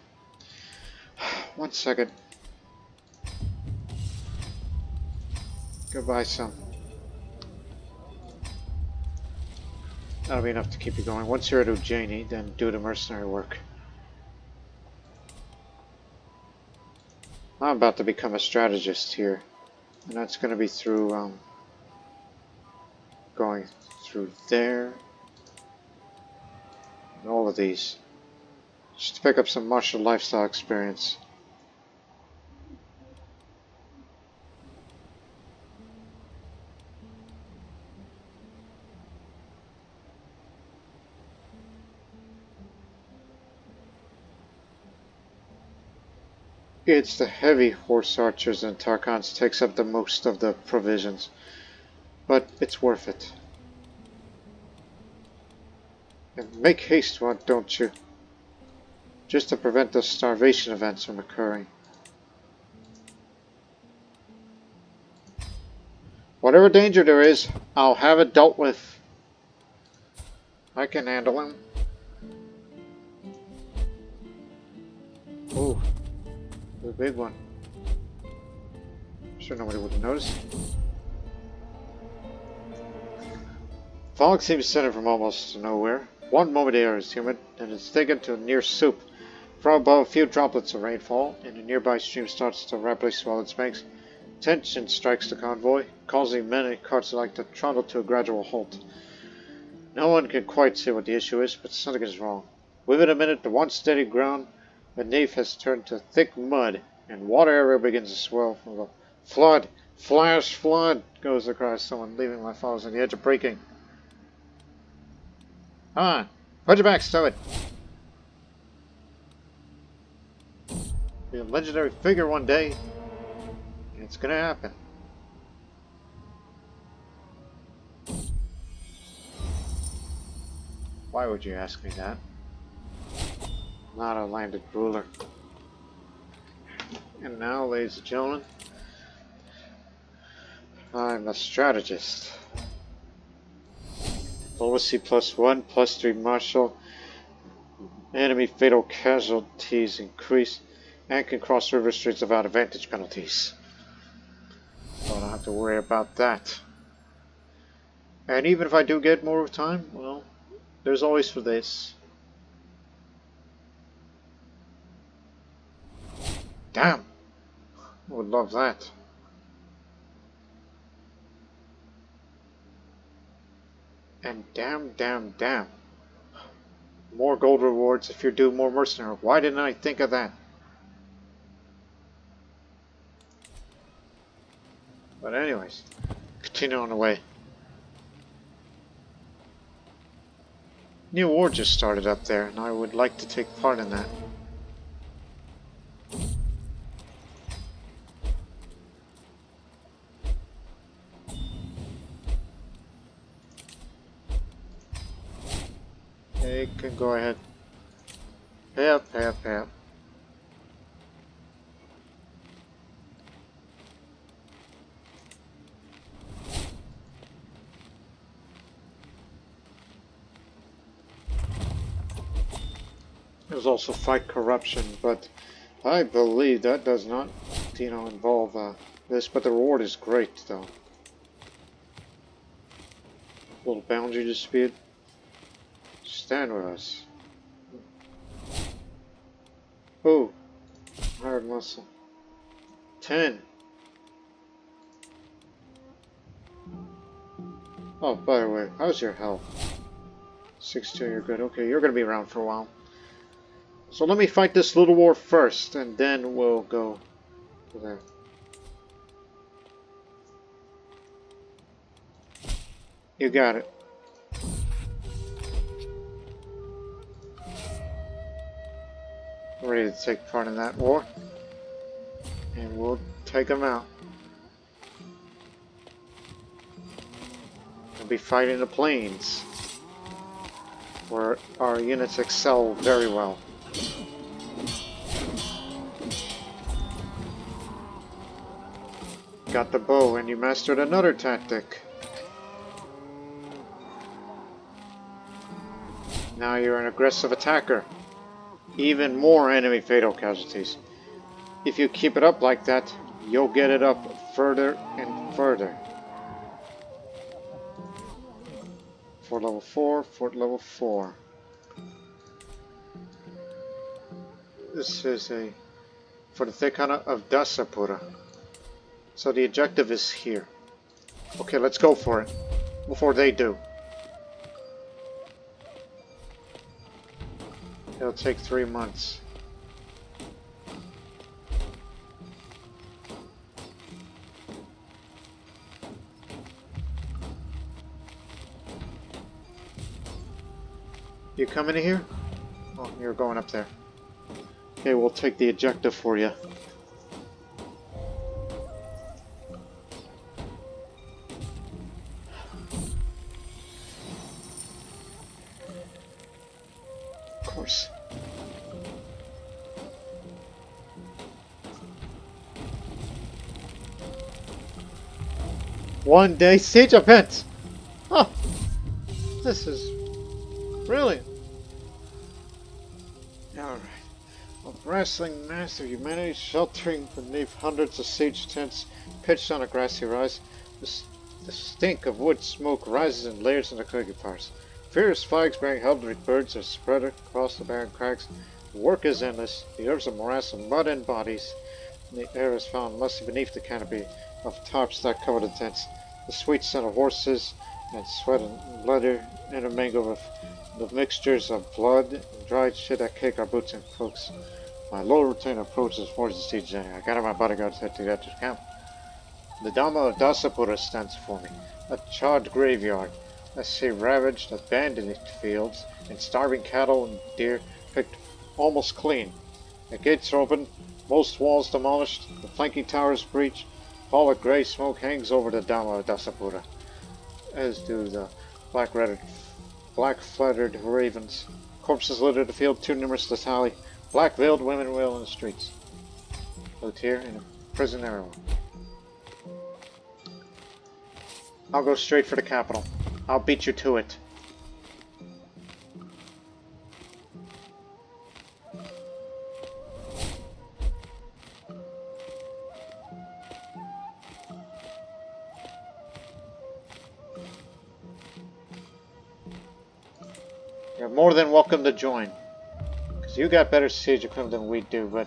1 second. Go buy some. That'll be enough to keep you going. Once you're at Ujjaini, then do the mercenary work. I'm about to become a strategist here. And that's going to be through, going through there. And all of these. Just to pick up some martial lifestyle experience. It's the heavy horse archers and Tarkans takes up the most of the provisions, but it's worth it. And make haste, why don't you? Just to prevent those starvation events from occurring. Whatever danger there is, I'll have it dealt with. I can handle him. Oh, the big one. Sure nobody would have noticed. Fog seems centered from almost nowhere. One moment the air is humid, and it's taken to a near soup. From above, a few droplets of rainfall, and a nearby stream starts to rapidly swell its banks. Tension strikes the convoy, causing many carts like to trundle to a gradual halt. No one can quite say what the issue is, but something is wrong. Within a minute, the once steady ground beneath has turned to thick mud, and water area begins to swell from the flood. Flash flood! Goes the cry of someone, leaving my followers on the edge of breaking. Come on, put your backs to it. Be a legendary figure one day. It's gonna happen. Why would you ask me that? I'm not a landed ruler. And now, ladies and gentlemen, I'm a strategist. Diplomacy +1, +3 martial. Enemy fatal casualties increase, and can cross river streets without advantage penalties. So I don't have to worry about that. And even if I do get more time, well, there's always for this. Damn! I would love that. And damn. More gold rewards if you do more mercenary. Why didn't I think of that? But anyways, continue on the way. New war just started up there, and I would like to take part in that. They can go ahead. Pay up. There's also fight corruption, but I believe that does not, involve this. But the reward is great, though. Little boundary dispute. Stand with us. Oh, hard muscle. 10. Oh, by the way, how's your health? 62, you're good. Okay, you're gonna be around for a while. So let me fight this little war first, and then we'll go to there. You got it. Ready to take part in that war, and we'll take them out. We'll be fighting the plains, where our units excel very well. Got the bow, and you mastered another tactic. Now you're an aggressive attacker. Even more enemy fatal casualties. If you keep it up like that, you'll get it up further and further. Fort level 4, fort level 4. This is for the Thekana of Dasapura. So the objective is here. Okay, let's go for it. Before they do. It'll take 3 months. You coming in here? Oh, you're going up there. Okay, we'll take the objective for you. course. One day siege event! Oh, this is brilliant. Alright. A wrestling mass of humanity sheltering beneath hundreds of siege tents pitched on a grassy rise. The stink of wood smoke rises in layers in the cookie fires. Fierce flags bearing Helvetic birds are spread across the barren crags. The work is endless. The earth's a morass of mud and bodies. And the air is found musty beneath the canopy of tarps that cover the tents. The sweet scent of horses and sweat and blood intermingle with the mixtures of blood and dried shit that cake our boots and cloaks. My low routine approaches towards the siege center. I gather my bodyguards head to the edge of the camp. The Dama of Dasapura stands before me, a charred graveyard. I see ravaged, abandoned fields, and starving cattle and deer picked almost clean. The gates are open, most walls demolished, the flanking towers breached. A pall of grey smoke hangs over the Dama of Dasapura, as do the black-flettered ravens. Corpses litter the field, too numerous to tally. Black-veiled women wail in the streets. Courtier in a prison arrow. I'll go straight for the capital. I'll beat you to it. You're more than welcome to join. Because you got better siege equipment than we do, but...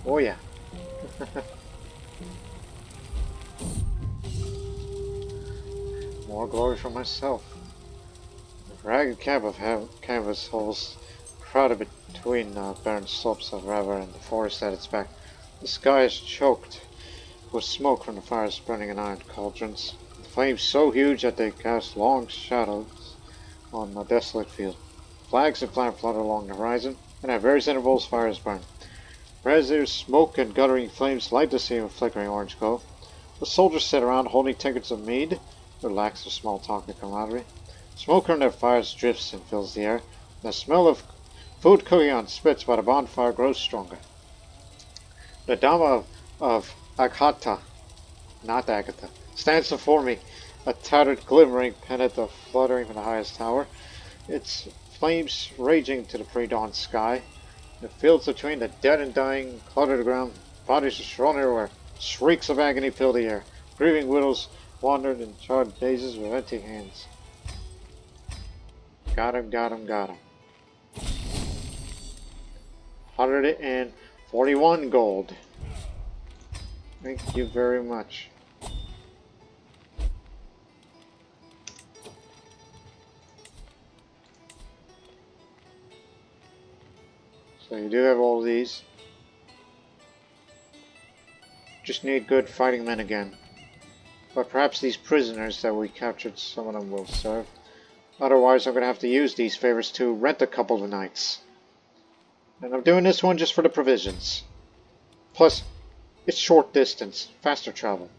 oh yeah. More glory for myself. The ragged camp of canvas holes crowded between barren slopes of lava and the forest at its back. The sky is choked with smoke from the fires burning in iron cauldrons. The flames so huge that they cast long shadows on the desolate field. Flags and flame flutter along the horizon, and at various intervals fires burn. As there's smoke and guttering flames light the scene with flickering orange glow. The soldiers sit around holding tankards of mead, relaxed with small talk and camaraderie. Smoke from their fires drifts and fills the air, and the smell of food cooking on spits by the bonfire grows stronger. The Dama of Agatha, not Agatha, stands before me, a tattered glimmering pennant of fluttering from the highest tower, its flames raging to the pre-dawn sky. The fields between the dead and dying clutter the ground, bodies are strewn everywhere, shrieks of agony fill the air, grieving widows wandered in charred mazes with empty hands. Got him, got him, got him. 141 gold. Thank you very much. So you do have all these. Just need good fighting men again. But perhaps these prisoners that we captured, some of them will serve. Otherwise I'm going to have to use these favors to rent a couple of nights. And I'm doing this one just for the provisions. Plus, it's short distance, faster travel.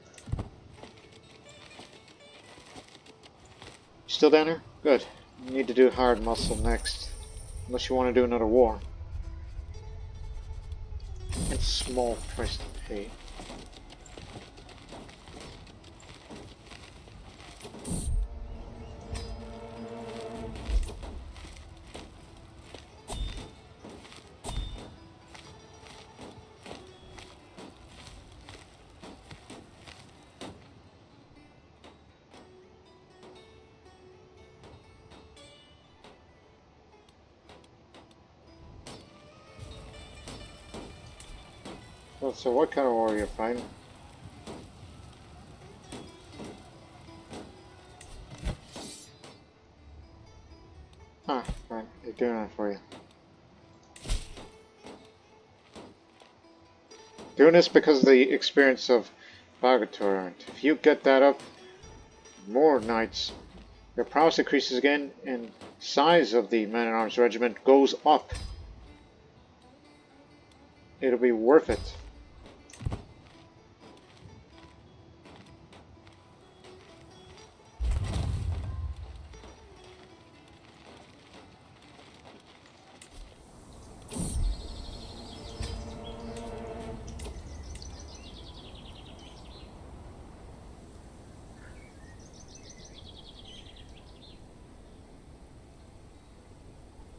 Still down here? Good. You need to do hard muscle next. Unless you want to do another war. And small price to pay. Well, so what kind of war are you fighting? Ah, right, they're doing that for you. Doing this because of the experience of Purgatory. If you get that up, more nights, Your prowess increases again, and size of the man-at-arms regiment goes up. It'll be worth it.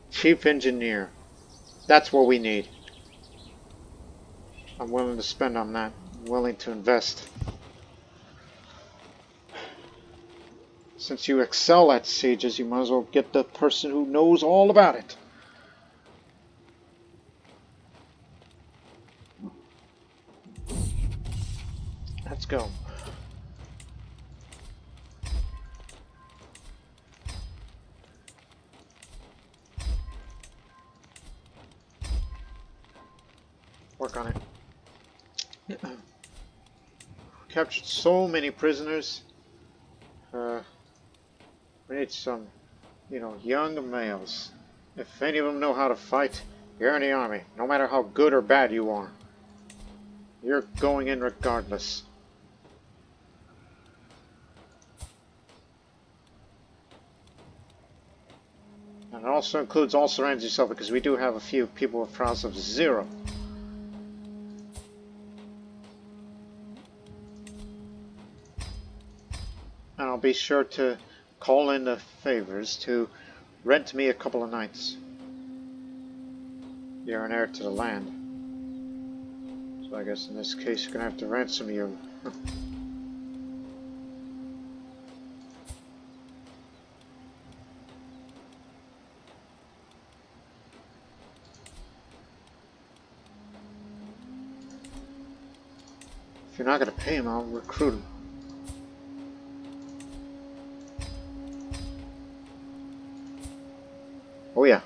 Chief Engineer. That's what we need. I'm willing to spend on that. I'm willing to invest. Since you excel at sieges, you might as well get the person who knows all about it. Let's go. Work on it. Captured so many prisoners. We need some, young males. If any of them know how to fight, you're in the army. No matter how good or bad you are. You're going in regardless. And it also includes all surroundings yourself, because we do have a few people with prowess of 0. And I'll be sure to call in the favors to rent me a couple of nights. You're an heir to the land. So I guess in this case you're gonna have to ransom you. If you're not gonna pay him, I'll recruit him. Oh yeah.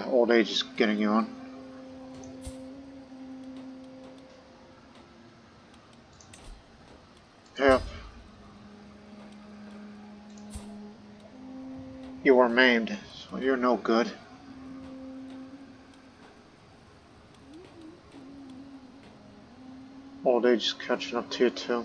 Old age is getting you on. Yep. You were maimed, so you're no good. Old age is catching up to you too.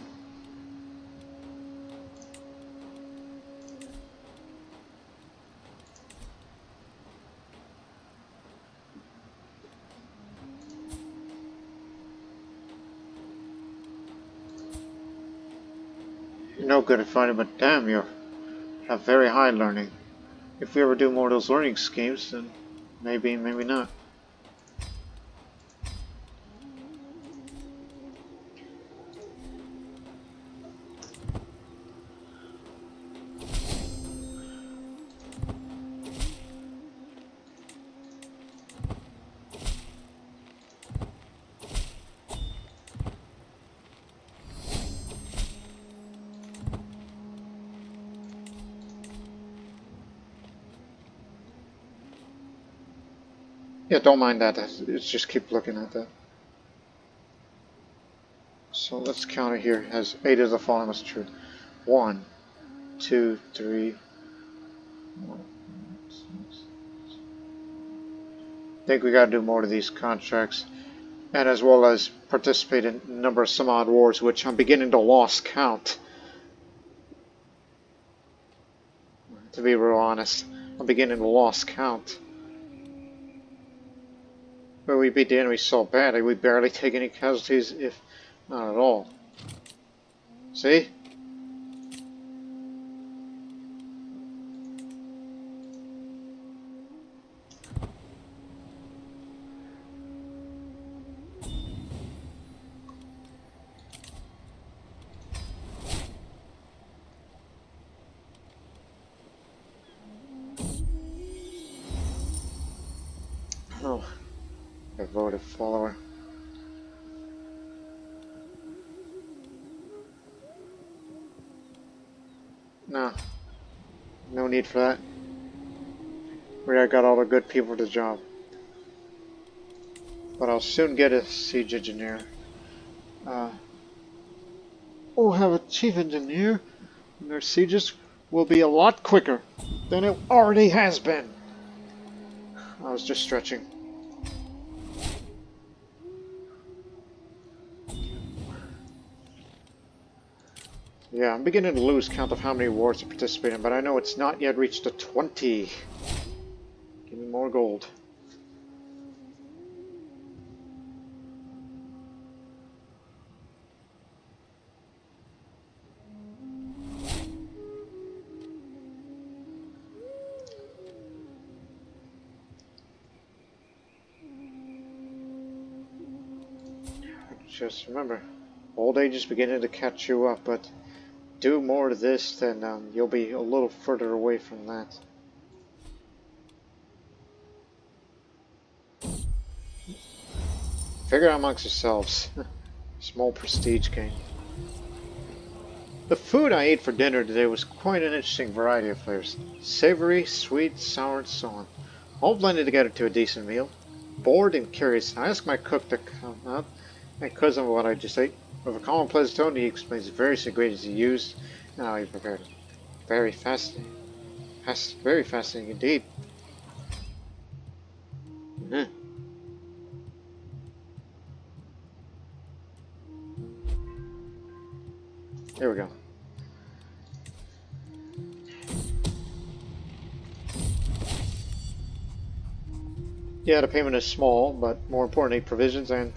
You're no good at fighting, but damn, you have very high learning. If we ever do more of those learning schemes, then maybe, maybe not. Yeah, don't mind that. It's just keep looking at that. So let's count it here. It has 8 of the following was true. 1, 2, 3, 4, 5, 6. I think we gotta do more of these contracts. And as well as participate in a number of some odd wars, which I'm beginning to lose count. To be real honest, I'm beginning to lose count. But we beat the enemy so badly, we barely take any casualties, if not at all. See? Oh, devoted follower. No. No need for that. We already got all the good people for the job. But I'll soon get a siege engineer. We'll have a chief engineer, and their sieges will be a lot quicker than it already has been. I was just stretching. Yeah, I'm beginning to lose count of how many wars I participate in, but I know it's not yet reached a 20. Give me more gold. Just remember, old age is beginning to catch you up, but do more of this, then you'll be a little further away from that. Figure out amongst yourselves. Small prestige gain. The food I ate for dinner today was quite an interesting variety of flavors. Savory, sweet, sour, and so on. All blended together to a decent meal. Bored and curious, I asked my cook to come out and quiz him what I just ate. With a calm and pleasant tone, he explains the various ingredients he used and how he prepared them. Very fascinating. Very fascinating indeed. Here we go. Yeah, the payment is small, but more importantly, provisions and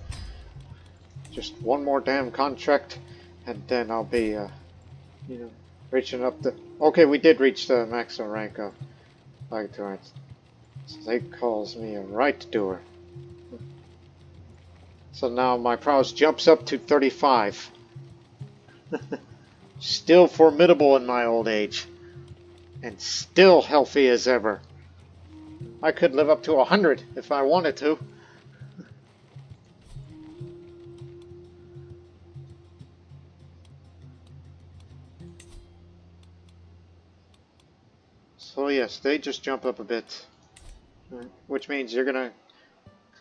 just one more damn contract, and then I'll be, reaching up the... Okay, we did reach the maximum rank of Egalitarians. So they calls me a right doer. So now my prowess jumps up to 35. Still formidable in my old age. And still healthy as ever. I could live up to 100 if I wanted to. So yes, they just jump up a bit. Which means you're gonna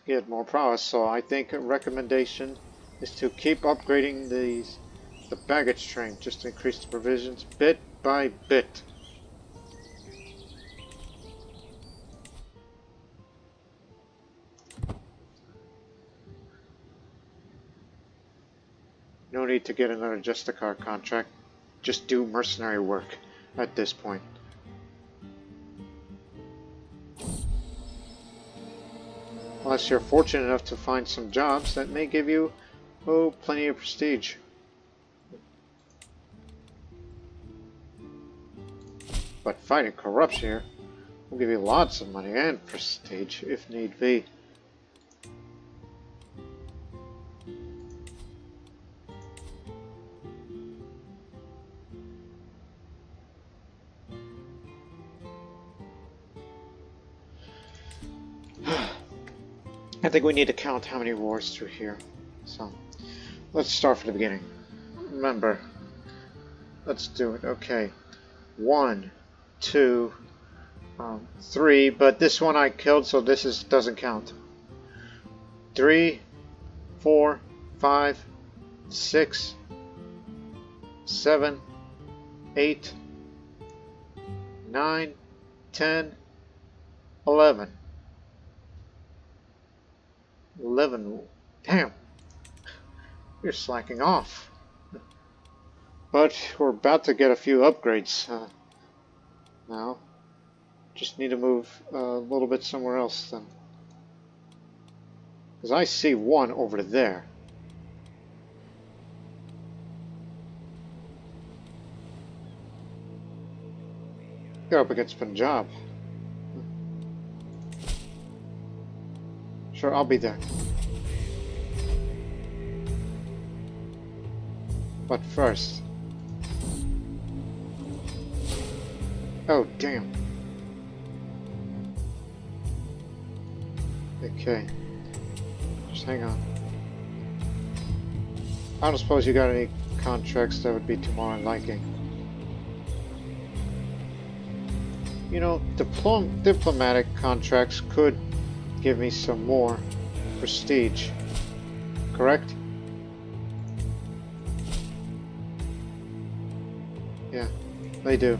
get more prowess. So I think a recommendation is to keep upgrading the baggage train. Just to increase the provisions bit by bit. No need to get another Justicar contract. Just do mercenary work at this point. Unless you're fortunate enough to find some jobs that may give you, plenty of prestige. But fighting corruption here will give you lots of money and prestige if need be. I think we need to count how many wars through here. So, let's start from the beginning. Remember, let's do it. Okay, 1, 2, 3, but this one I killed, so this doesn't count. 3, 4, 5, 6, 7, 8, 9, 10, 11. 11. Damn. You're slacking off. But we're about to get a few upgrades now. Just need to move a little bit somewhere else then. Because I see one over there. You're up against Punjab. Sure, I'll be there. But first... Oh, damn. Okay. Just hang on. I don't suppose you got any contracts that would be to my liking. You know, diplomatic contracts could give me some more prestige. Correct? Yeah, they do.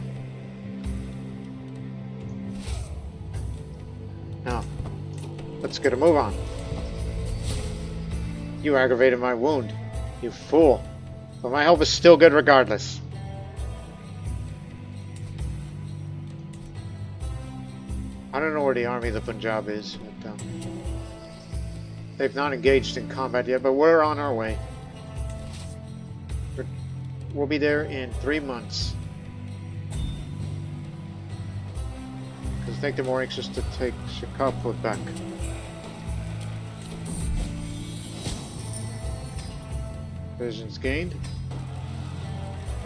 Now, let's get a move on. You aggravated my wound, you fool. But my health is still good regardless. I don't know where the army of the Punjab is, but they've not engaged in combat yet, but we're on our way. We'll be there in 3 months. Because I think they're more anxious to take Chicago back. Visions gained.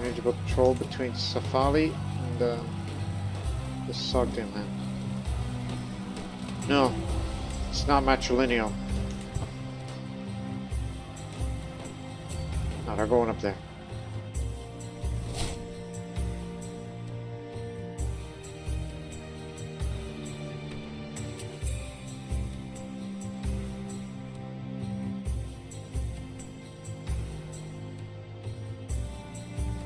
Manageable patrol between Safali and the Sogdian land. No, it's not matrilineal. No, they're going up there.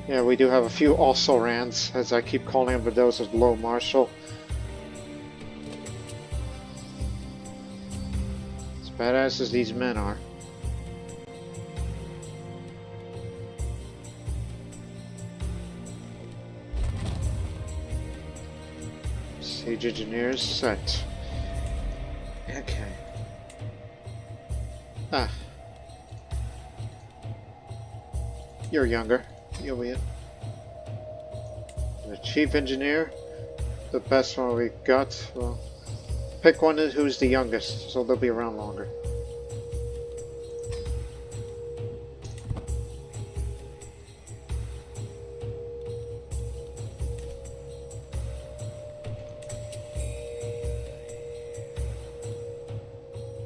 Yeah, we do have a few also-rans, as I keep calling them, but those as low marshal. As badass as these men are. Siege engineers set. Okay. Ah. You're younger. You'll be it. The chief engineer, the best one we got. Well, pick one who's the youngest, so they'll be around longer.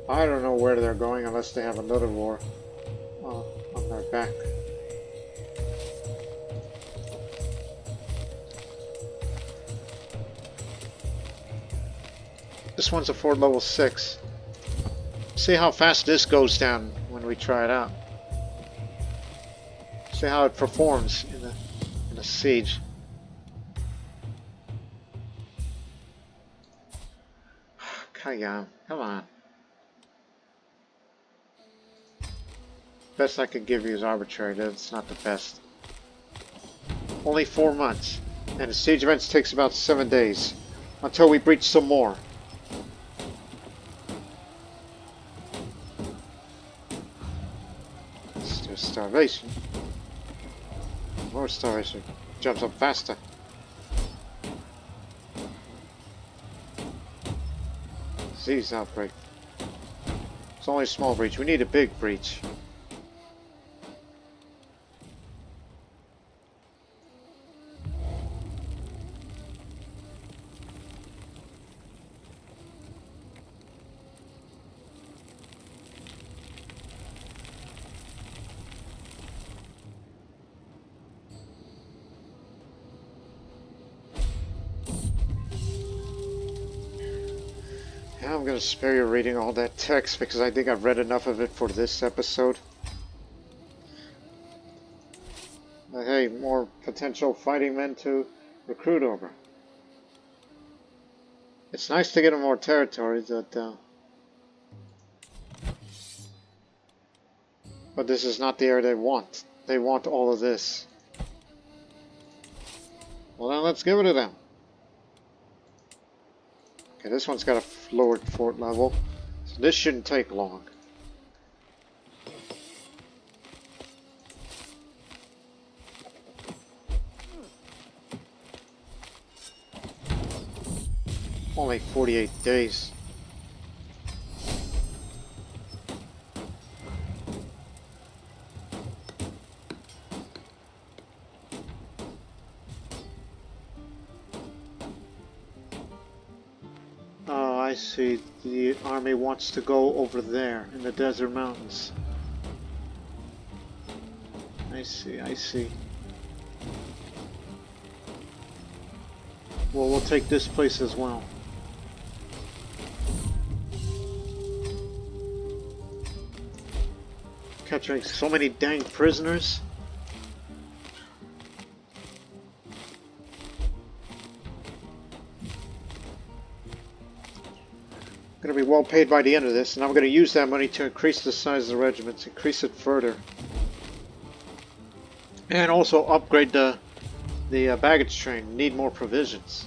I don't know where they're going unless they have another war on their back. This one's a fort level 6. See how fast this goes down when we try it out. See how it performs in a siege. Kayam, come on. Best I could give you is arbitrary. That's not the best. Only 4 months, and the siege events takes about 7 days until we breach some more. Starvation. More starvation. Jumps up faster. Disease outbreak. It's only a small breach. We need a big breach. I'm going to spare you reading all that text because I think I've read enough of it for this episode. But hey, more potential fighting men to recruit over. It's nice to get them more territories, but this is not the area they want. They want all of this. Well then, let's give it to them. Okay, this one's got a lowered fort level, so this shouldn't take long. Only 48 days. I see. The army wants to go over there in the desert mountains. I see, I see. Well, we'll take this place as well. Capturing so many dang prisoners. Going to be well paid by the end of this, and I'm going to use that money to increase the size of the regiments, increase it further, and also upgrade the baggage train. Need more provisions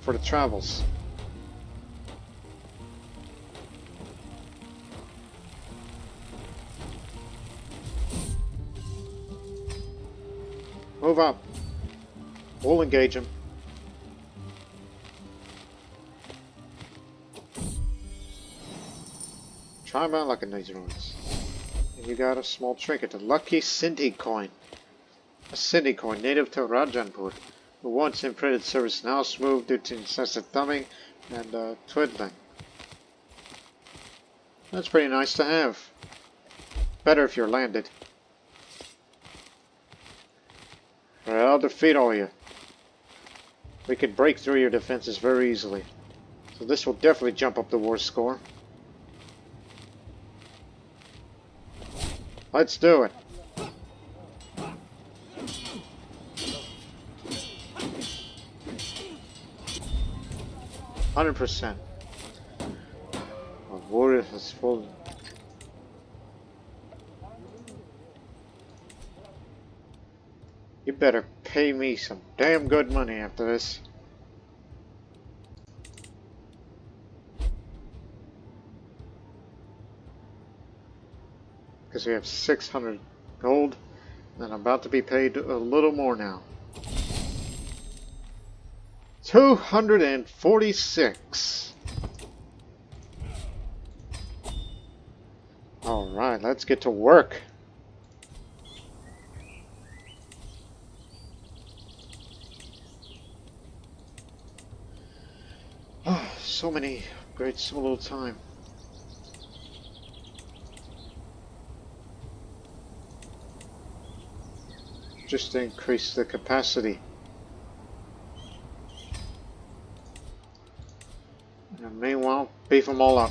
for the travels. Move up. We'll engage him. Try my luck in these ruins. And you got a small trinket, a lucky Sindhi coin. A Sindhi coin native to Rajanpur, who once imprinted service now smooth due to incessant thumbing and twiddling. That's pretty nice to have. Better if you're landed. I'll defeat all you. We can break through your defenses very easily. So this will definitely jump up the war score. Let's do it. %. Our warrior has fallen. You better pay me some damn good money after this. Because we have 600 gold, and I'm about to be paid a little more now. 246. Alright, let's get to work. Oh, so many upgrades, so little time. Just to increase the capacity. And meanwhile, beef them all up.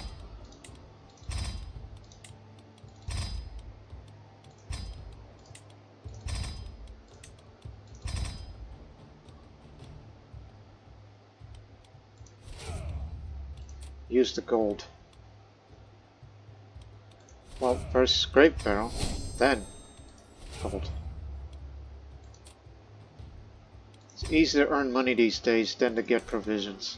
Use the gold. Well, first scrape barrel, then gold. It's easier to earn money these days than to get provisions.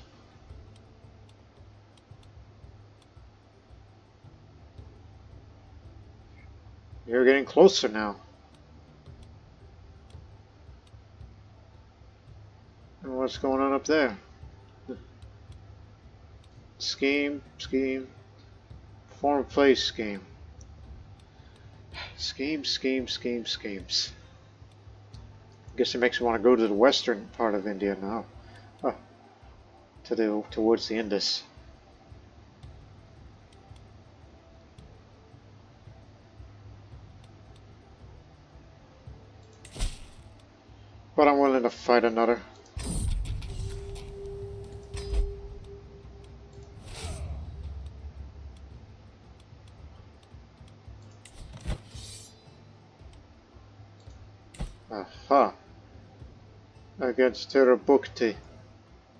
You're getting closer now. And what's going on up there? Scheme. Form place scheme. Schemes. I guess it makes me want to go to the western part of India now. Oh, towards the Indus. But I'm willing to fight another. Aha. Against Tirabukti,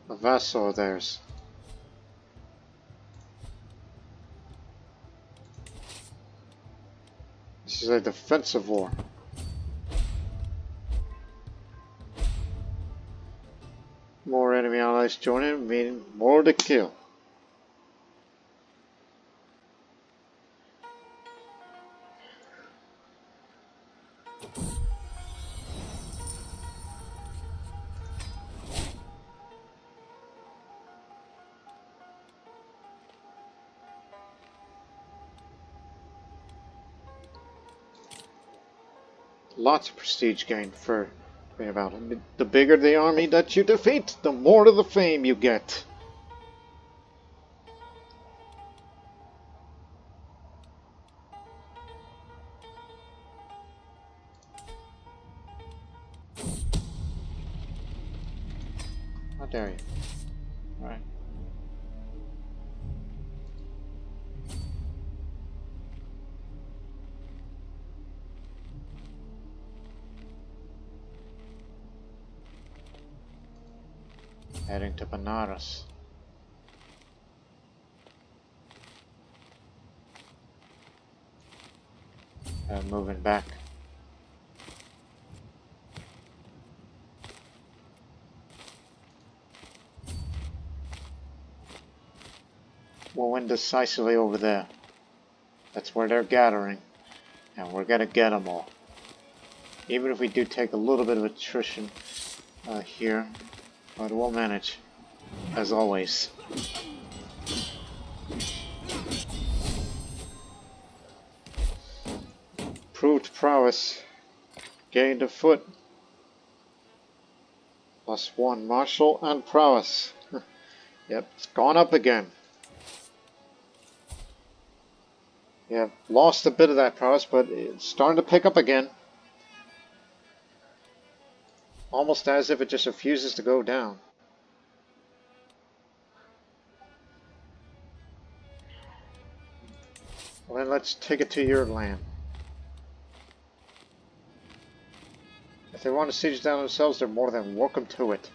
a vassal of theirs. This is a defensive war. More enemy allies joining, meaning more to kill. Lots of prestige gained for being about it. The bigger the army that you defeat, the more of the fame you get. How dare you? Alright. Heading to Benares. Moving back. We'll win decisively over there. That's where they're gathering. And we're gonna get them all. Even if we do take a little bit of attrition here. But we'll manage. As always. Proved prowess. Gained a foot. +1 martial and prowess. Yep, it's gone up again. Yeah, lost a bit of that prowess, but it's starting to pick up again. Almost as if it just refuses to go down. Well, then let's take it to your land. If they want to siege down themselves, they're more than welcome to it.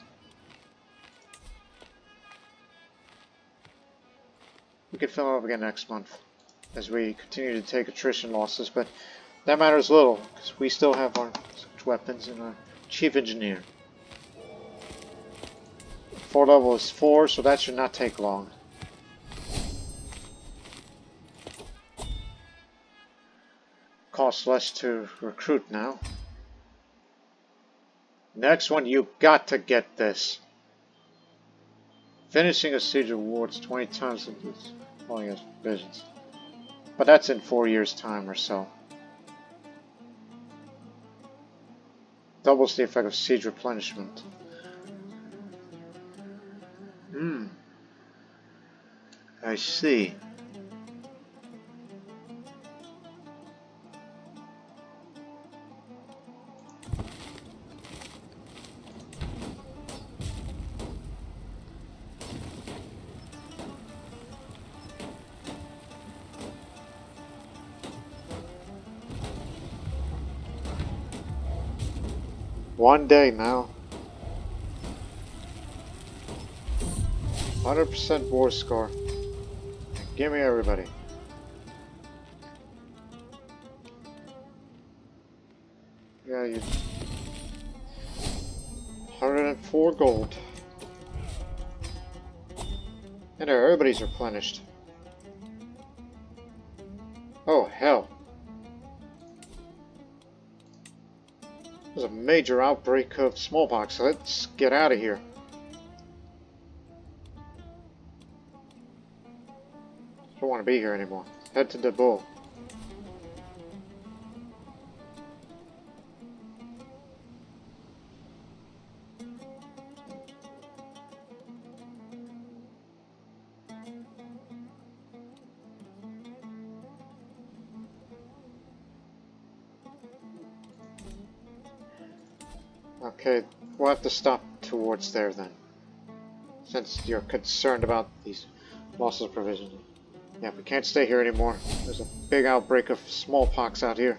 We could fill up again next month as we continue to take attrition losses, but that matters little because we still have our weapons and our chief engineer. Fort level is 4, so that should not take long. Costs less to recruit now. Next one, you got to get this. Finishing a siege awards 20 times falling as visions. But that's in 4 years' time or so. Doubles the effect of siege replenishment. I see. One day now. 100% war score. Give me everybody. Yeah, you. 104 gold. And everybody's replenished. Oh, hell. There's a major outbreak of smallpox. Let's get out of here. Don't want to be here anymore. Head to Debutantes. Okay, we'll have to stop towards there then. Since you're concerned about these losses of provision. Yeah, we can't stay here anymore. There's a big outbreak of smallpox out here.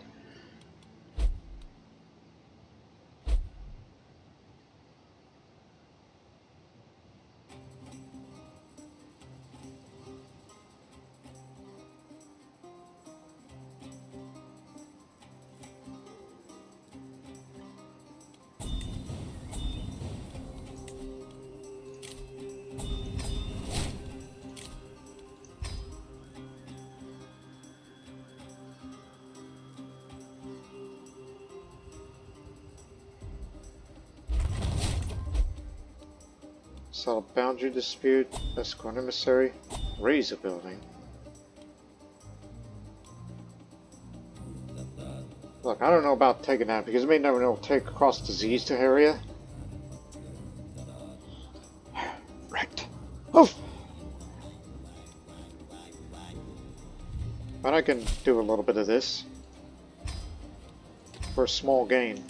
Solve boundary dispute, escort emissary, raise a building. Look, I don't know about taking that because it may never know take across disease to area. Right. Oh. But I can do a little bit of this for a small gain.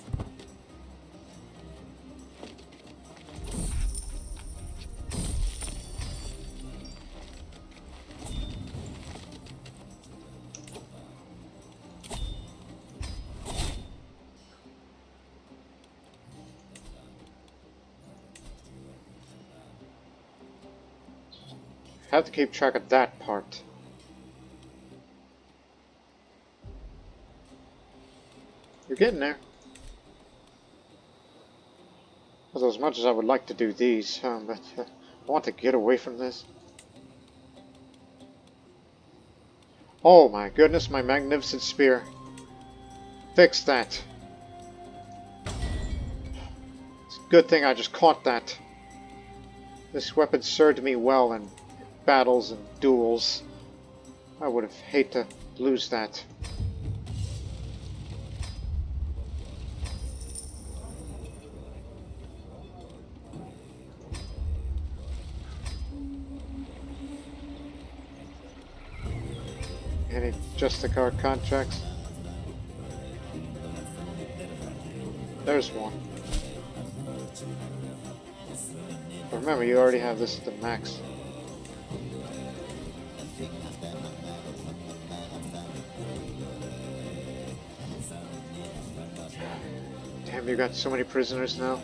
Have to keep track of that part. You're getting there. Although as much as I would like to do these, but I want to get away from this. Oh my goodness, my magnificent spear. Fix that. It's a good thing I just caught that. This weapon served me well in battles and duels. I would have hated to lose that. Any Justicar contracts? There's one. But remember, you already have this at the max. Damn, you got so many prisoners now.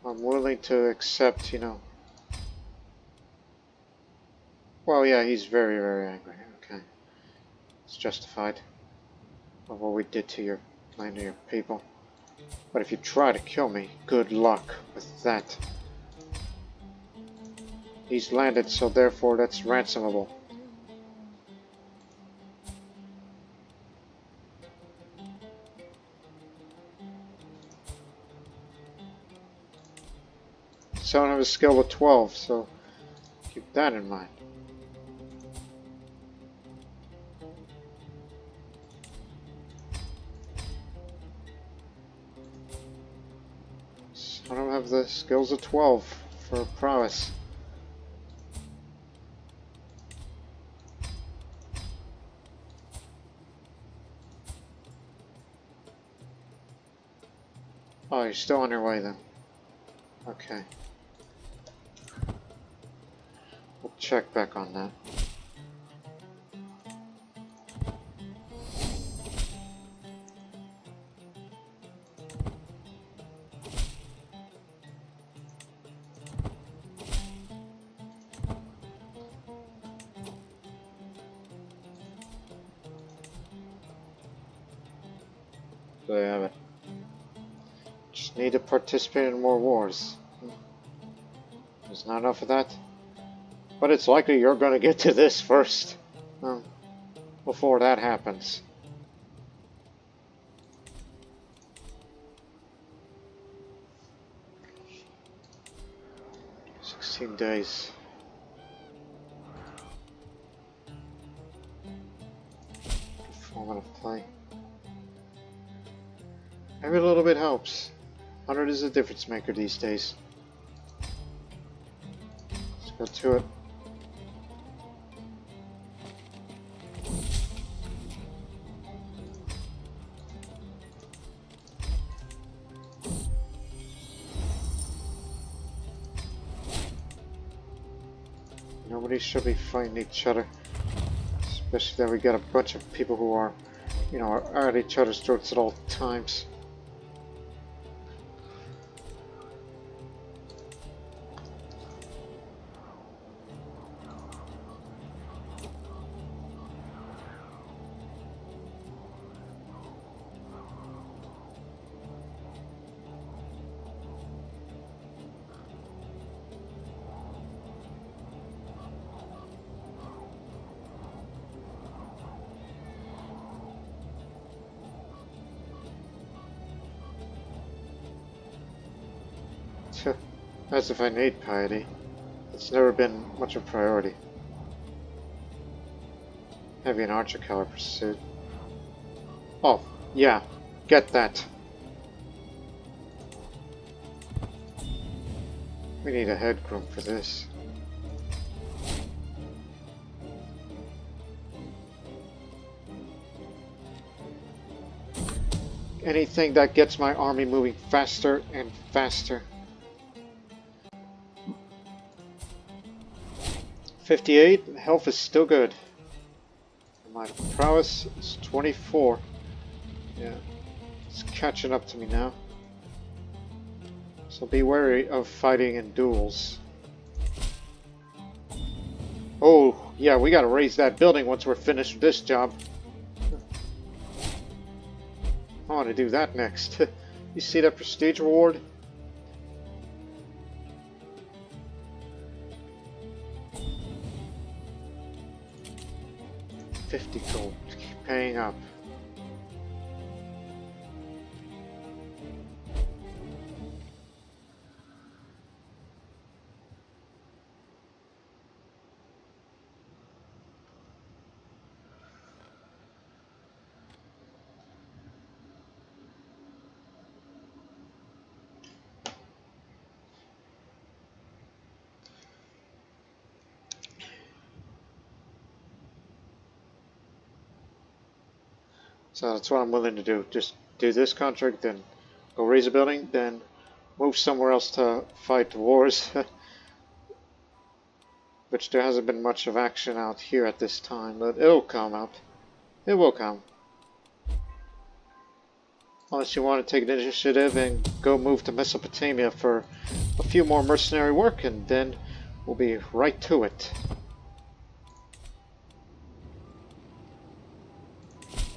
I'm willing to accept, you know. Well, yeah, he's very, very angry. Okay. It's justified of what we did to your land and your people. But if you try to kill me, good luck with that. He's landed, so therefore that's ransomable. So I have a skill of 12, so keep that in mind. I don't have the skills of 12 for prowess. Oh, you're still on your way then. Okay. We'll check back on that. So there you have it. Just need to participate in more wars. There's not enough of that. But it's likely you're going to get to this first. Well, before that happens. 16 days. Format of play. Every little bit helps. 100 is a difference maker these days. Let's go to it. Nobody should be fighting each other. Especially that we got a bunch of people who are, you know, are at each other's throats at all times. As if I need piety. It's never been much of a priority. Heavy and archer caliber pursuit. Oh, yeah. Get that. We need a head groom for this. Anything that gets my army moving faster and faster. 58, health is still good. My prowess is 24. Yeah, it's catching up to me now. So be wary of fighting in duels. Oh, yeah, we gotta raise that building once we're finished with this job. I want to do that next. You see that prestige reward? $50 gold. Keep paying up. So that's what I'm willing to do. Just do this contract, then go raise a building, then move somewhere else to fight wars. Which there hasn't been much of action out here at this time, but it'll come out. It will come. Unless you want to take an initiative and go move to Mesopotamia for a few more mercenary work, and then we'll be right to it.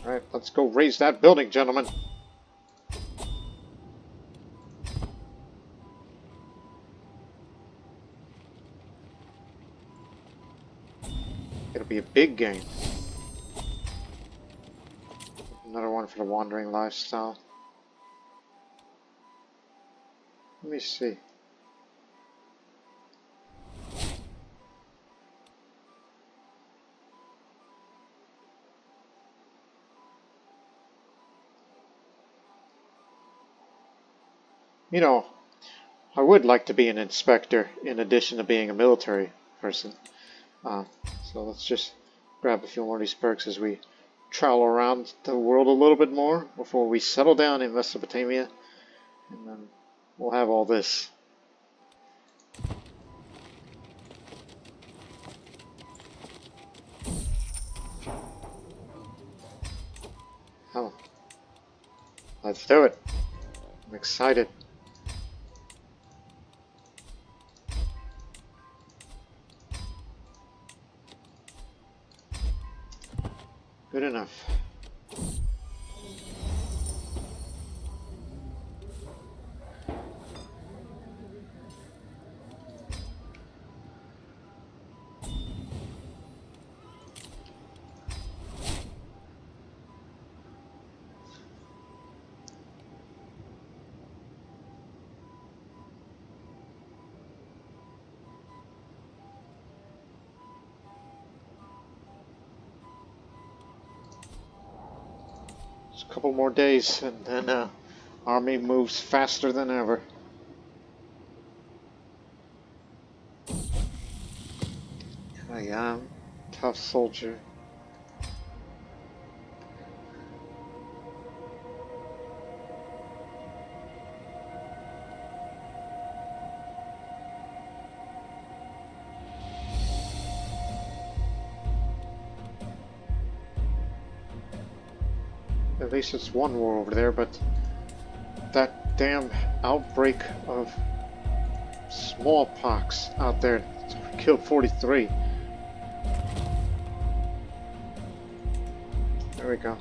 Alright, let's go raise that building, gentlemen. It'll be a big game. Another one for the wandering lifestyle. Let me see. You know, I would like to be an inspector in addition to being a military person. So let's just grab a few more of these perks as we travel around the world a little bit more before we settle down in Mesopotamia. And then we'll have all this. Oh, let's do it. I'm excited. Good enough. Just a couple more days, and then army moves faster than ever. I am tough soldier. At least it's one war over there, but that damn outbreak of smallpox out there killed 43. There we go.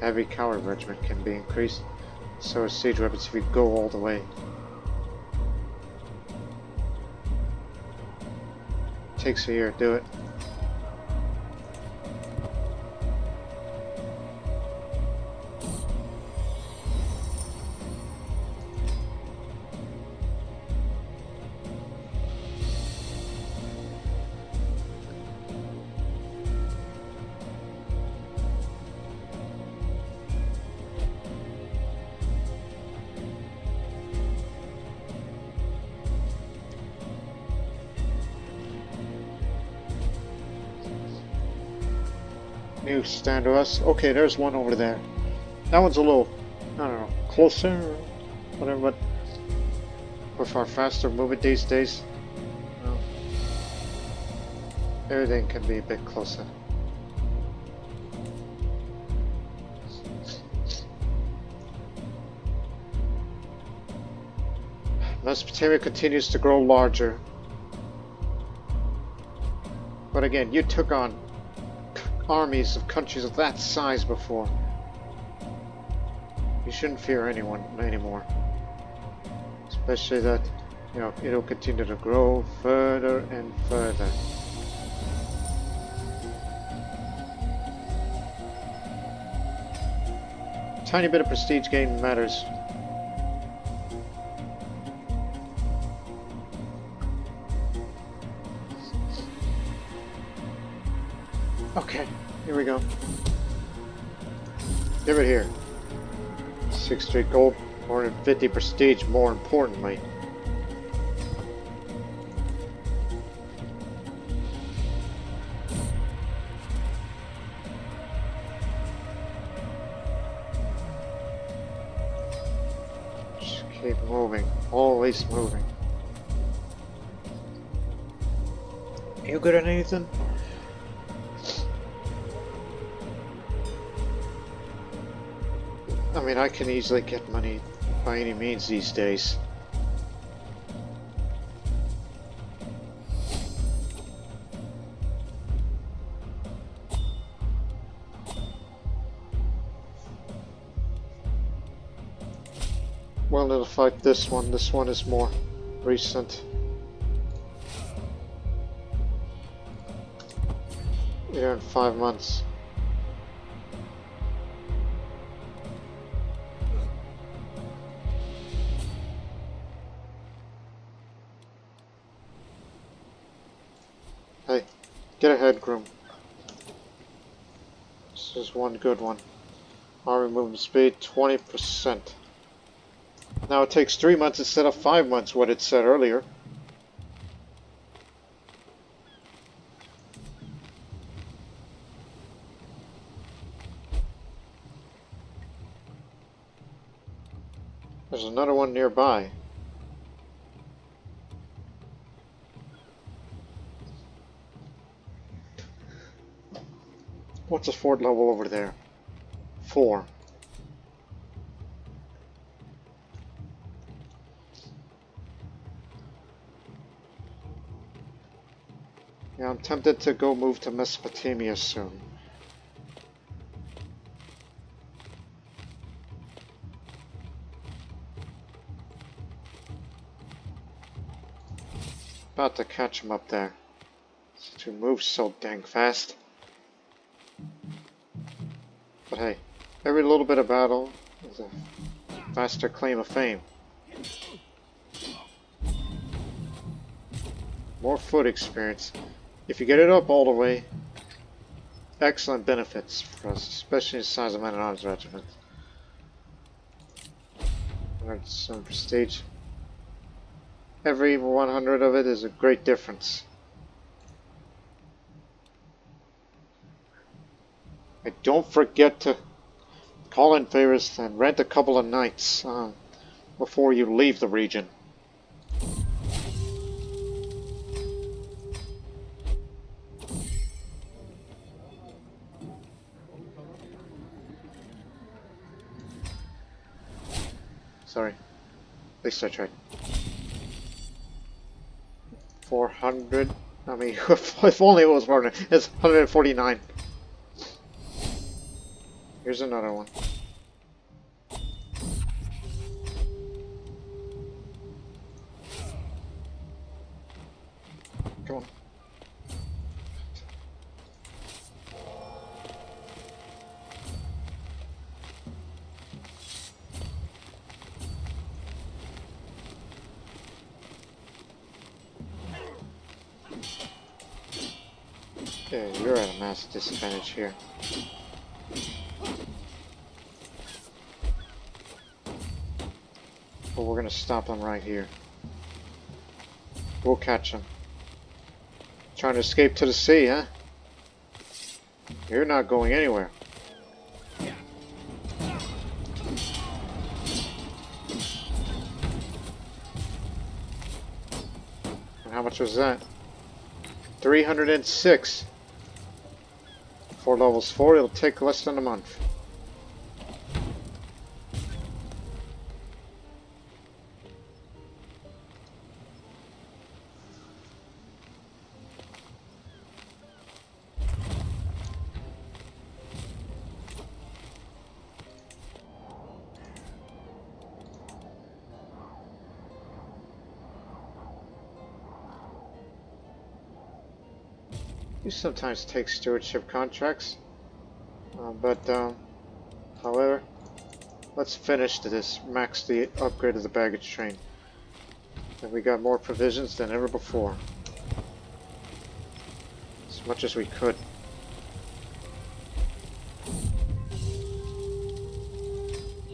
Heavy cavalry regiment can be increased, so is siege weapons if you go all the way. Takes a year to do it. New stand to us. Okay, there's one over there. That one's a little, I don't know, closer or whatever, but with our faster movement these days. No. Everything can be a bit closer. Mesopotamia continues to grow larger. But again, you took on armies of countries of that size before. You shouldn't fear anyone anymore. Especially that, you know, it'll continue to grow further and further. Tiny bit of prestige gain matters. Okay, here we go. Give it here. 6 straight gold, 450 prestige, more importantly. Just keep moving, always moving. You good at anything? I mean, I can easily get money by any means these days. Well, it'll fight this one. This one is more recent. Here in 5 months. Hey, get ahead, groom. This is one good one. Army movement speed, 20%. Now it takes 3 months instead of 5 months, what it said earlier. There's another one nearby. What's the fort level over there? 4. Yeah, I'm tempted to go move to Mesopotamia soon. About to catch him up there. To move so dang fast. But hey, every little bit of battle is a faster claim of fame. More foot experience. If you get it up all the way, excellent benefits for us, especially the size of Man-at-Arms regiment. Some prestige. Every 100 of it is a great difference. And don't forget to call in favors and rent a couple of nights before you leave the region. Sorry, at least I tried. 400. I mean, if only it was 400. It's 149. Here's another one. Come on. Okay, you're at a massive disadvantage here. But we're gonna stop them right here. We'll catch them. Trying to escape to the sea, huh? You're not going anywhere. And how much was that? 306. For levels 4, it'll take less than a month. You sometimes take stewardship contracts, however, let's finish this, max the upgrade of the baggage train. And we got more provisions than ever before. As much as we could.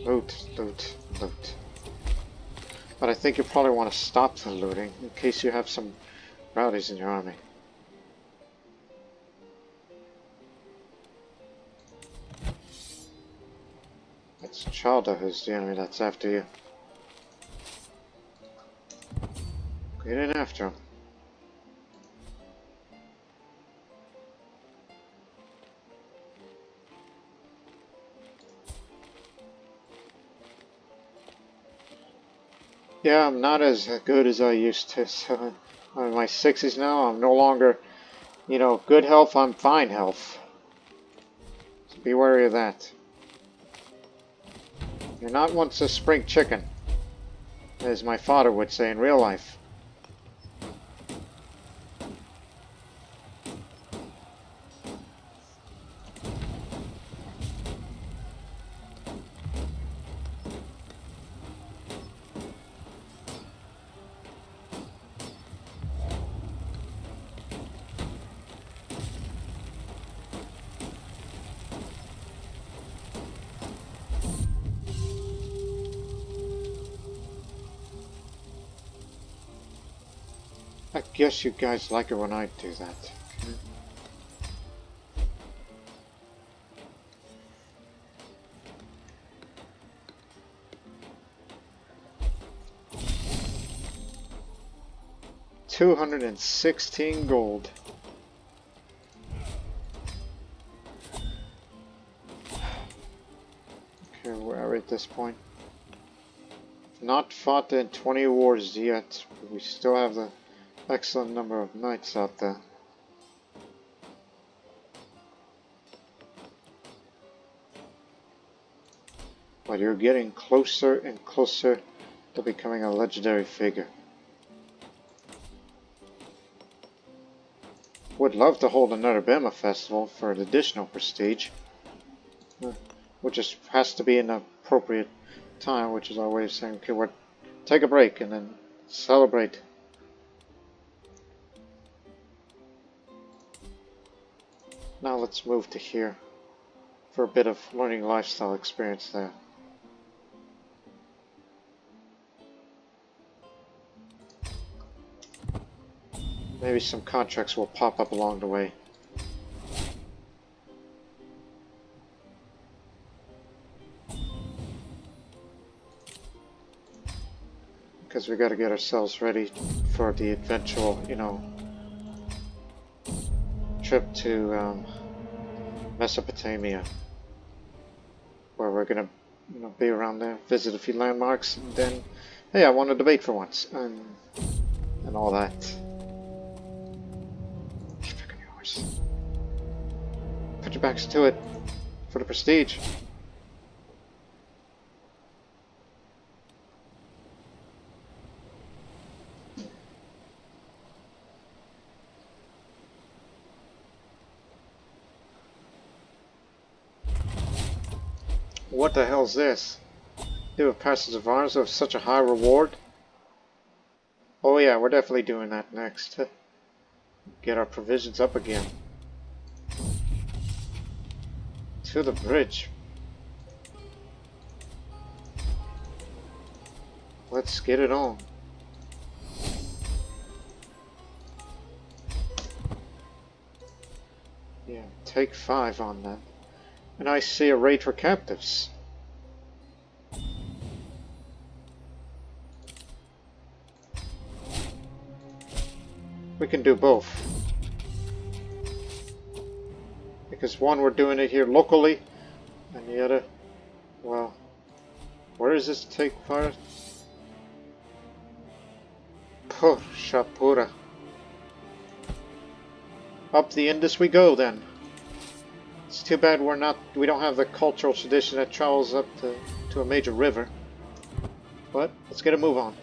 Loot, loot, loot. But I think you probably want to stop the looting in case you have some rowdies in your army. It's Chalda who's the enemy that's after you. Get in after him. Yeah, I'm not as good as I used to, so I'm in my 60s now. I'm no longer, you know, good health, I'm fine health. So be wary of that. You're not once a spring chicken, as my father would say in real life. I guess you guys like it when I do that. $216 gold. Okay, where are we at this point? Not fought in 20 wars yet, but we still have the excellent number of knights out there. But you're getting closer and closer to becoming a legendary figure. Would love to hold another Bema festival for an additional prestige. Which just has to be in an appropriate time, which is our way of saying, okay, we'll take a break and then celebrate. Now let's move to here for a bit of learning lifestyle experience there. Maybe some contracts will pop up along the way. Because we got to get ourselves ready for the eventual, you know, trip to Mesopotamia, where we're gonna, you know, be around there, visit a few landmarks, and then, hey, I won a debate for once, and all that. Freaking yours. Put your backs to it for the prestige. What the hell's this? Do a passage of arms with such a high reward? Oh yeah, we're definitely doing that next. Get our provisions up again. To the bridge. Let's get it on. Yeah, take 5 on that. And I see a raid for captives. We can do both. Because one, we're doing it here locally, and the other, well, where does this take part? Puh, Shapura. Up the Indus we go then. It's too bad we don't have the cultural tradition that travels up to a major river. But let's get a move on.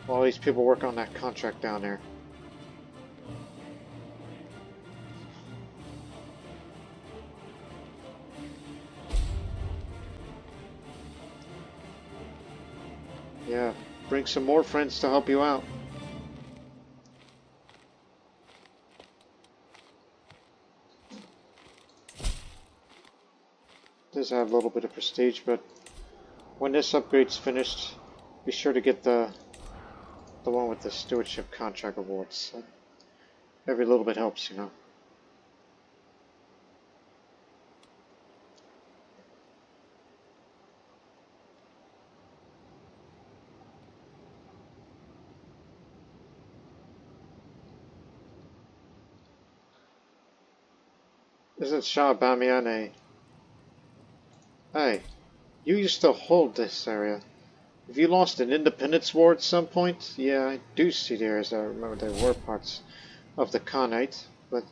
While these people work on that contract down there. Yeah, bring some more friends to help you out. Does have a little bit of prestige, but when this upgrade's finished, be sure to get the one with the stewardship contract awards. Every little bit helps, you know. Isn't Shah Bamiyan a... Hey, you used to hold this area. Have you lost an independence war at some point? Yeah, I do see there, as I remember there were parts of the Khanate, but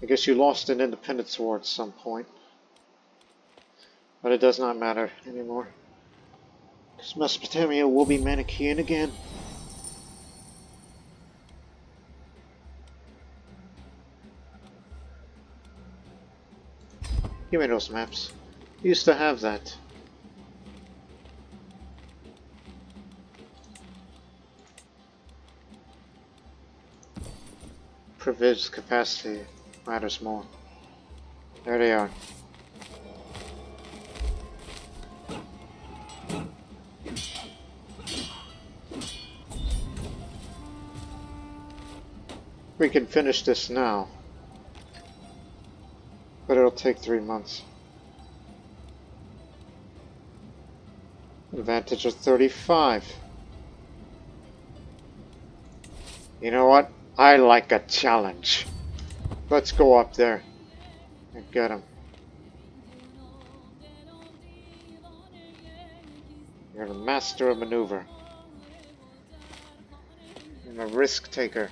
I guess you lost an independence war at some point. But it does not matter anymore. Because Mesopotamia will be Manichean again. Give me those maps. You used to have that. Privileged capacity matters more. There they are. We can finish this now. But it'll take 3 months. Advantage of 35. You know what? I like a challenge. Let's go up there and get him. You're the master of maneuver. I'm a risk taker.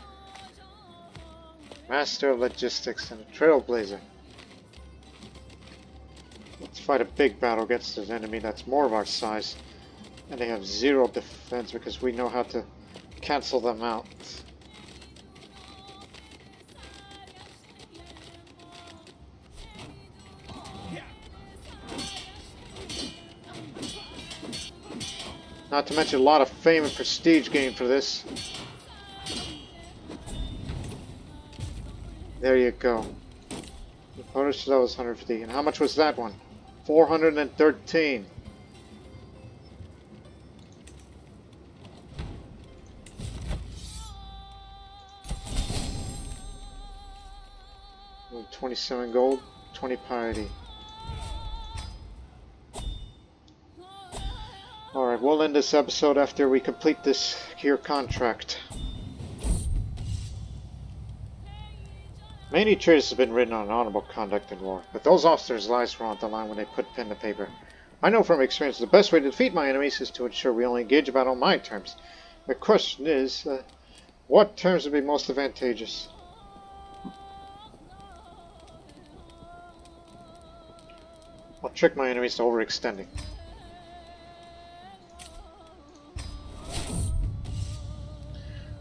Master of logistics and a trailblazer. Let's fight a big battle against an enemy that's more of our size. And they have 0 defense because we know how to cancel them out. Not to mention a lot of fame and prestige gained for this. There you go. The bonus that was 150. And how much was that one? 413. Ooh, 27 gold, 20 piety. Alright, we'll end this episode after we complete this here contract. Many treatises have been written on honorable conduct in war, but those officers' lives were on the line when they put pen to paper. I know from experience the best way to defeat my enemies is to ensure we only engage about on my terms. The question is, what terms would be most advantageous? I'll trick my enemies to overextending.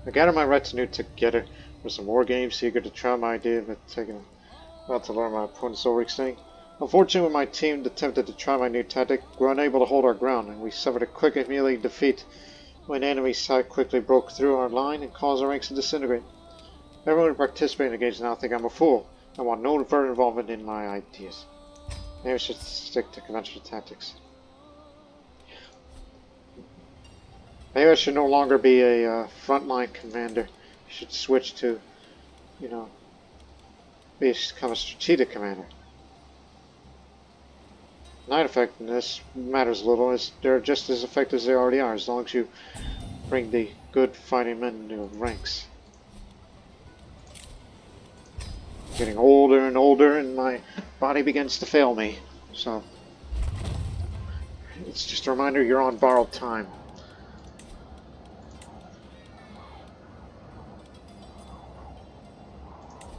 I gather my retinue together for some war games, eager to try my idea of taking well to learn my opponent's overextending. Unfortunately, when my team attempted to try my new tactic, we were unable to hold our ground, and we suffered a quick and humiliating defeat when enemy side quickly broke through our line and caused our ranks to disintegrate. Everyone who participated in the games now think I'm a fool. I want no further involvement in my ideas. Maybe I should stick to conventional tactics. Maybe I should no longer be a frontline commander. I should switch to, you know, become a strategic commander. Night effectiveness matters little, as they're just as effective as they already are, as long as you bring the good fighting men into ranks. Getting older and older, and my body begins to fail me. So, it's just a reminder you're on borrowed time.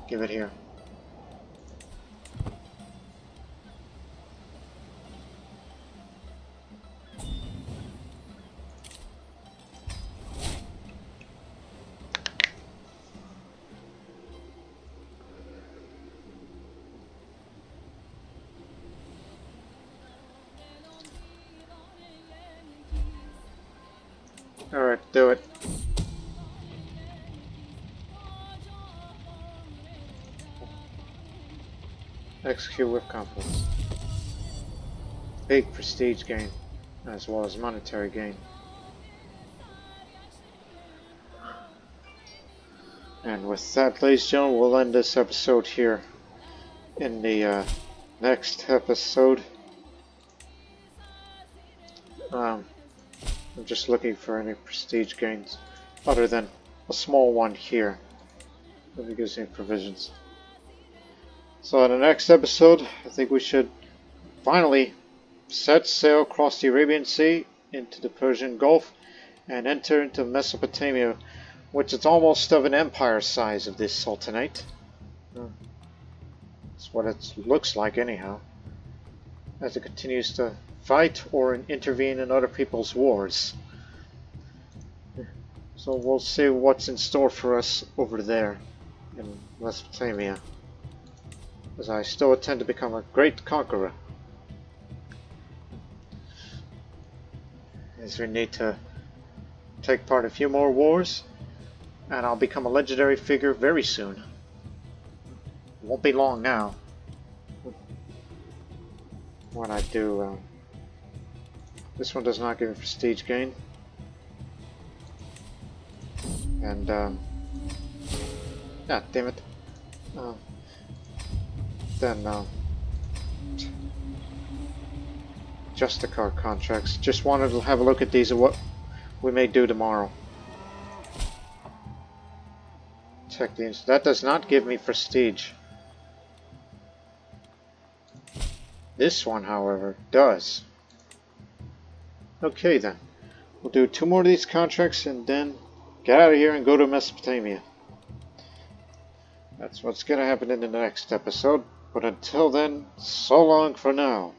Give it here. Alright, do it. Execute with confidence. Big prestige gain, as well as monetary gain. And with that, ladies and gentlemen, we'll end this episode here. In the next episode, I'm just looking for any prestige gains, other than a small one here. Let me give you any provisions. So in the next episode, I think we should finally set sail across the Arabian Sea into the Persian Gulf and enter into Mesopotamia, which is almost of an empire size of this sultanate. That's what it looks like anyhow, as it continues to fight or intervene in other people's wars. So we'll see what's in store for us over there in Mesopotamia, as I still intend to become a Great Conqueror. As we need to take part in a few more wars, and I'll become a legendary figure very soon. It won't be long now. When I do, this one does not give me prestige gain. And, yeah, damn it. Just the car contracts. Just wanted to have a look at these and what we may do tomorrow. Check these. That does not give me prestige. This one, however, does. Okay then. We'll do 2 more of these contracts and then get out of here and go to Mesopotamia. That's what's going to happen in the next episode. But until then, so long for now.